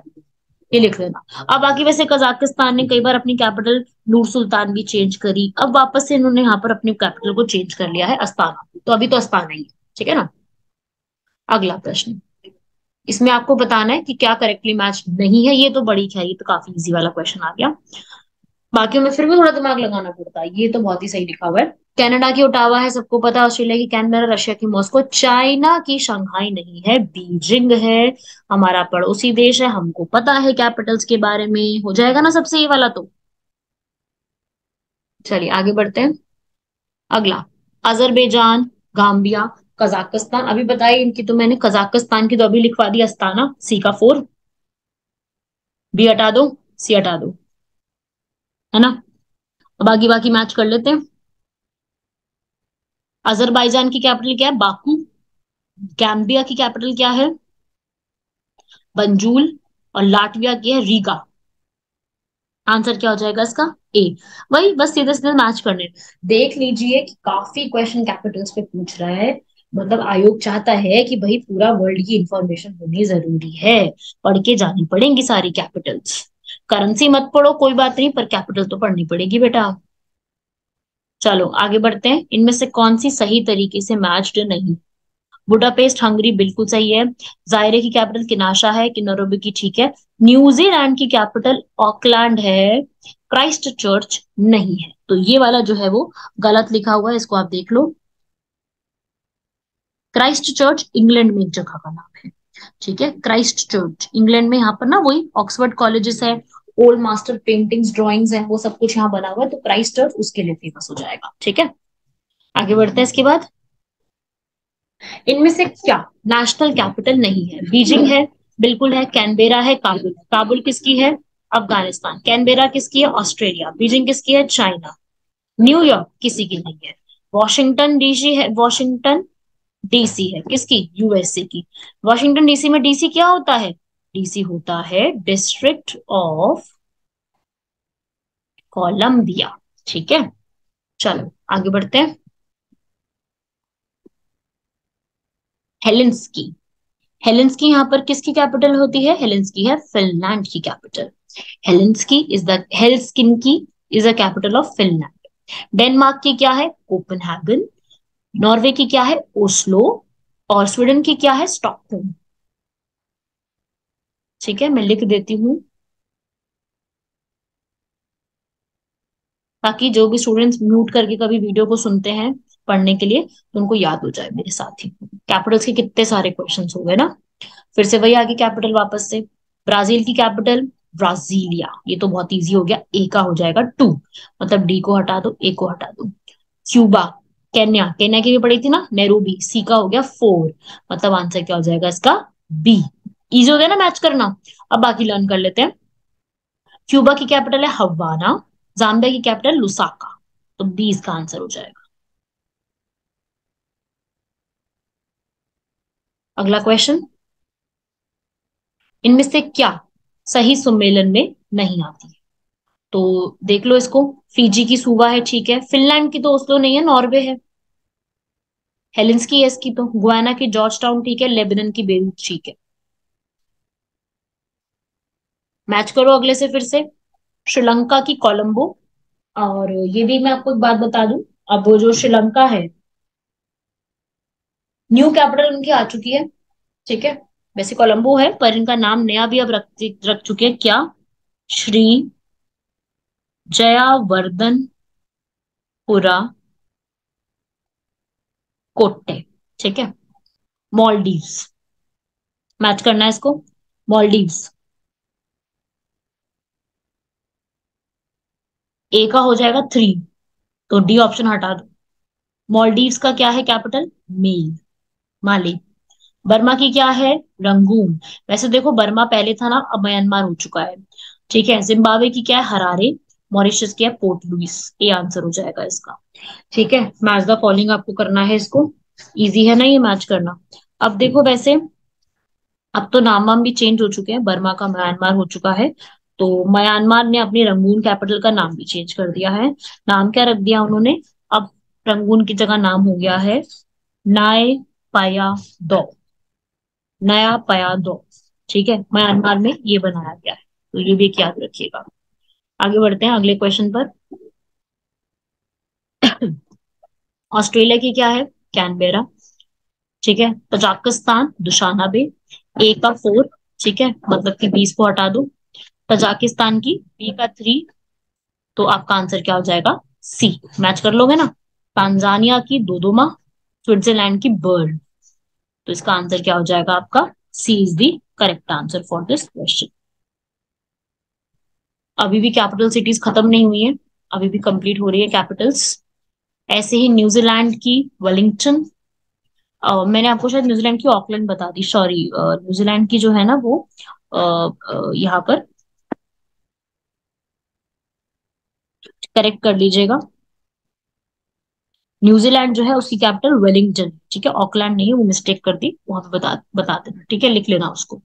Speaker 2: ये लिख लेना। अब बाकी वैसे कजाकिस्तान ने कई बार अपनी कैपिटल नूर सुल्तान भी चेंज करी, अब वापस से इन्होंने यहाँ पर अपनी कैपिटल को चेंज कर लिया है अस्ताना, तो अभी तो अस्ताना ही है। ठीक है ना। अगला प्रश्न, इसमें आपको बताना है कि क्या करेक्टली मैच नहीं है। ये तो बड़ी क्या, ये तो काफी इजी वाला क्वेश्चन आ गया। बाकियों में फिर भी थोड़ा दिमाग लगाना पड़ता है। ये तो बहुत ही सही लिखा हुआ है। कनाडा की ओटावा है, सबको पता है। ऑस्ट्रेलिया की कैनबेरा, रशिया की मॉस्को, चाइना की शंघाई नहीं है, बीजिंग है। हमारा पड़ोसी देश है, हमको पता है कैपिटल्स के बारे में। हो जाएगा ना सबसे ये वाला तो। चलिए आगे बढ़ते हैं। अगला, अजरबैजान, गाम्बिया, कजाकिस्तान। अभी बताइए, इनकी तो मैंने कजाकिस्तान की तो अभी लिखवा दी अस्ताना, सी का 4। बी हटा दो, सी हटा दो, है ना। अब आगे बाकी मैच कर लेते हैं। अजरबैजान की कैपिटल क्या है? बाकू। गैम्बिया की कैपिटल क्या है? बंजूल। और लाटविया की है रीगा। आंसर क्या हो जाएगा इसका? ए। वही बस सीधे सीधे मैच करने। देख लीजिए कि काफी क्वेश्चन कैपिटल्स पे पूछ रहा है। मतलब आयोग चाहता है कि भाई पूरा वर्ल्ड की इंफॉर्मेशन होनी जरूरी है, पढ़ के जानी पड़ेंगी सारी कैपिटल्स। करेंसी मत पढ़ो कोई बात नहीं, पर कैपिटल तो पढ़नी पड़ेगी बेटा। चलो आगे बढ़ते हैं। इनमें से कौन सी सही तरीके से मैच्ड नहीं? बुडापेस्ट हंगरी बिल्कुल सही है। जायरे की कैपिटल किनाशा है, कि नैरोबी की ठीक है। न्यूजीलैंड की कैपिटल ऑकलैंड है। क्राइस्ट चर्च नहीं है, तो ये वाला जो है वो गलत लिखा हुआ है, इसको आप देख लो। क्राइस्ट चर्च इंग्लैंड में एक जगह का नाम है। ठीक है, क्राइस्ट चर्च इंग्लैंड में, यहाँ पर ना वही ऑक्सफोर्ड कॉलेजेस है, ओल्ड मास्टर पेंटिंग्स ड्राइंग्स है, वो सब कुछ यहाँ बना हुआ है, तो क्राइस्ट चर्च उसके लिए फेमस हो जाएगा। ठीक है, आगे बढ़ते हैं इसके बाद। इनमें से क्या नेशनल कैपिटल नहीं है? बीजिंग है, बिल्कुल है। कैनबेरा है, काबुल है। काबुल किसकी है? अफगानिस्तान। कैनबेरा किसकी है? ऑस्ट्रेलिया। बीजिंग किसकी है? चाइना। न्यूयॉर्क किसी की नहीं है। वॉशिंगटन डीसी है, वॉशिंगटन डीसी है किसकी? यूएसए की। वॉशिंगटन डीसी में डीसी क्या होता है? डीसी होता है डिस्ट्रिक्ट ऑफ कोलंबिया। ठीक है, चलो आगे बढ़ते हैं। हेलेंस्की। हेलेंस्की यहाँ पर किसकी कैपिटल होती है? हेलेंस्की है फिनलैंड की capital. Helsinki is the Helsinki is the capital of Finland. Denmark की क्या है? कोपेनहेगन। नॉर्वे की क्या है? ओस्लो। और स्वीडन की क्या है? स्टॉकहोम। ठीक है, मैं लिख देती हूँ ताकि जो भी स्टूडेंट्स म्यूट करके कभी वीडियो को सुनते हैं पढ़ने के लिए तो उनको याद हो जाए मेरे साथ ही। कैपिटल्स के कितने सारे क्वेश्चंस हो गए ना। फिर से वही आगे कैपिटल वापस से। ब्राजील की कैपिटल ब्राजीलिया, ये तो बहुत इजी हो गया, ए का हो जाएगा 2, मतलब डी को हटा दो, ए को हटा दो। क्यूबा। केन्या, केन्या की भी पड़ी थी ना, नैरोबी, सी का हो गया 4, मतलब आंसर क्या हो जाएगा इसका? बी। इजी हो गया ना मैच करना। अब बाकी लर्न कर लेते हैं। क्यूबा की कैपिटल है हवाना। जाम्बिया की कैपिटल लुसाका, तो बी इसका आंसर हो जाएगा। अगला क्वेश्चन, इनमें से क्या सही सुमेलन में नहीं आती? तो देख लो इसको। फिजी की सुवा है, ठीक है। फिनलैंड की तो ओस्लो नहीं है, नॉर्वे है। हेलेंस्की है इसकी तो। गुयाना की जॉर्ज टाउन, ठीक है। लेबनान की बेरूत, ठीक है। मैच करो अगले से फिर से। श्रीलंका की कोलंबो। और ये भी मैं आपको एक बात बता दूं, अब वो जो श्रीलंका है, न्यू कैपिटल उनकी आ चुकी है। ठीक है, वैसे कोलंबो है पर इनका नाम नया भी अब रख चुके हैं, क्या? श्री जयावर्धनपुरा कोट्टे। ठीक है। मॉलडीव्स। मैच करना है इसको। मॉलडीव्स, ए का हो जाएगा 3, तो डी ऑप्शन हटा दो। मॉलडीव्स का क्या है कैपिटल? मेल, माले। बर्मा की क्या है? रंगून। वैसे देखो बर्मा पहले था ना, अब म्यांमार हो चुका है। ठीक है। जिम्बाब्वे की क्या है? हरारे। मॉरिशस की है पोर्ट लुइस। ये आंसर हो जाएगा इसका। ठीक है, मैच द फॉलोइंग आपको करना है इसको। इजी है ना ये मैच करना। अब देखो वैसे अब तो नाम वाम भी चेंज हो चुके हैं, बर्मा का म्यांमार हो चुका है। तो म्यांमार ने अपनी रंगून कैपिटल का नाम भी चेंज कर दिया है। नाम क्या रख दिया उन्होंने? अब रंगून की जगह नाम हो गया है नाय पाया दो। नया पाया दो। ठीक है, म्यांमार में ये बनाया गया है, तो ये भी एक याद रखिएगा। आगे बढ़ते हैं अगले क्वेश्चन पर। ऑस्ट्रेलिया की क्या है? कैनबेरा। ठीक है। Tajikistan Dushanbe. ए का 4, ठीक है, मतलब कि 20 को हटा दो। तजाकिस्तान की बी का 3, तो आपका आंसर क्या हो जाएगा? सी। मैच कर लोगे ना। तांजानिया की दोदोमा। स्विट्जरलैंड की बर्न, तो इसका आंसर क्या हो जाएगा आपका? C is the correct answer for this question. अभी भी कैपिटल सिटीज खत्म नहीं हुई है, अभी भी कंप्लीट हो रही है कैपिटल्स। ऐसे ही न्यूजीलैंड की वेलिंगटन। मैंने आपको शायद न्यूजीलैंड की ऑकलैंड बता दी, सॉरी। न्यूजीलैंड की जो है ना वो यहाँ पर करेक्ट कर लीजिएगा। न्यूजीलैंड जो है उसकी कैपिटल वेलिंगटन, ठीक है, ऑकलैंड नहीं है, वो मिस्टेक कर दी, वहां पे बता देना, ठीक है, लिख लेना उसको।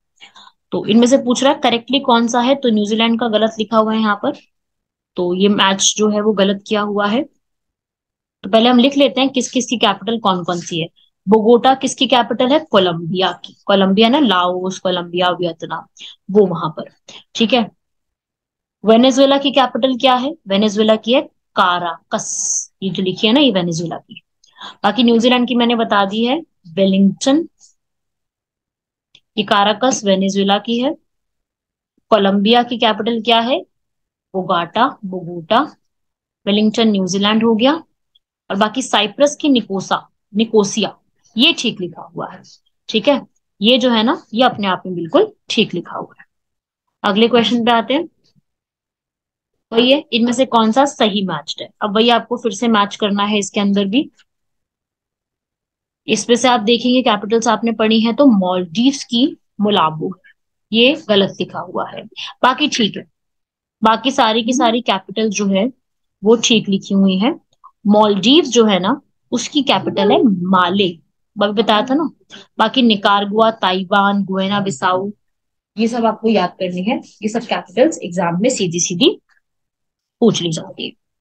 Speaker 2: तो इनमें से पूछ रहा है करेक्टली कौन सा है, तो न्यूजीलैंड का गलत लिखा हुआ है यहाँ पर। तो ये मैच जो है वो गलत किया हुआ है। तो पहले हम लिख लेते हैं किस किस की कैपिटल कौन कौन सी है। बोगोटा किसकी कैपिटल है? कोलंबिया की। कोलंबिया ना, लाओस, कोलंबिया, वियतनाम, वो वहां पर। ठीक है। वेनेजुएला की कैपिटल क्या है? वेनेजुएला की है काराकस, ये जो लिखी है ना ये वेनेजुएला की। बाकी न्यूजीलैंड की मैंने बता दी है, वेलिंगटन। ये काराकस वेनेजुएला की है। कोलंबिया की कैपिटल क्या है? बोगाटा, बोगोटा। वेलिंगटन न्यूजीलैंड हो गया। और बाकी साइप्रस की निकोसिया, ये ठीक लिखा हुआ है। ठीक है, ये जो है ना ये अपने आप में बिल्कुल ठीक लिखा हुआ है। अगले क्वेश्चन पे आते हैं। वही है, इनमें से कौन सा सही मैच्ड है? अब वही आपको फिर से मैच करना है इसके अंदर भी। इसमें से आप देखेंगे कैपिटल्स आपने पढ़ी है तो मॉलडीव्स की मोलाबो है, ये गलत लिखा हुआ है। बाकी ठीक है, बाकी सारी की सारी कैपिटल जो है वो ठीक लिखी हुई है। मॉलडीव जो है ना उसकी कैपिटल है माले। अभी बताया था ना। बाकी निकारगुआ, ताइवान, गुएना बिसाऊ, ये सब आपको याद करनी है। ये सब कैपिटल्स एग्जाम में सीधी सीधी पूछ ली जाती है।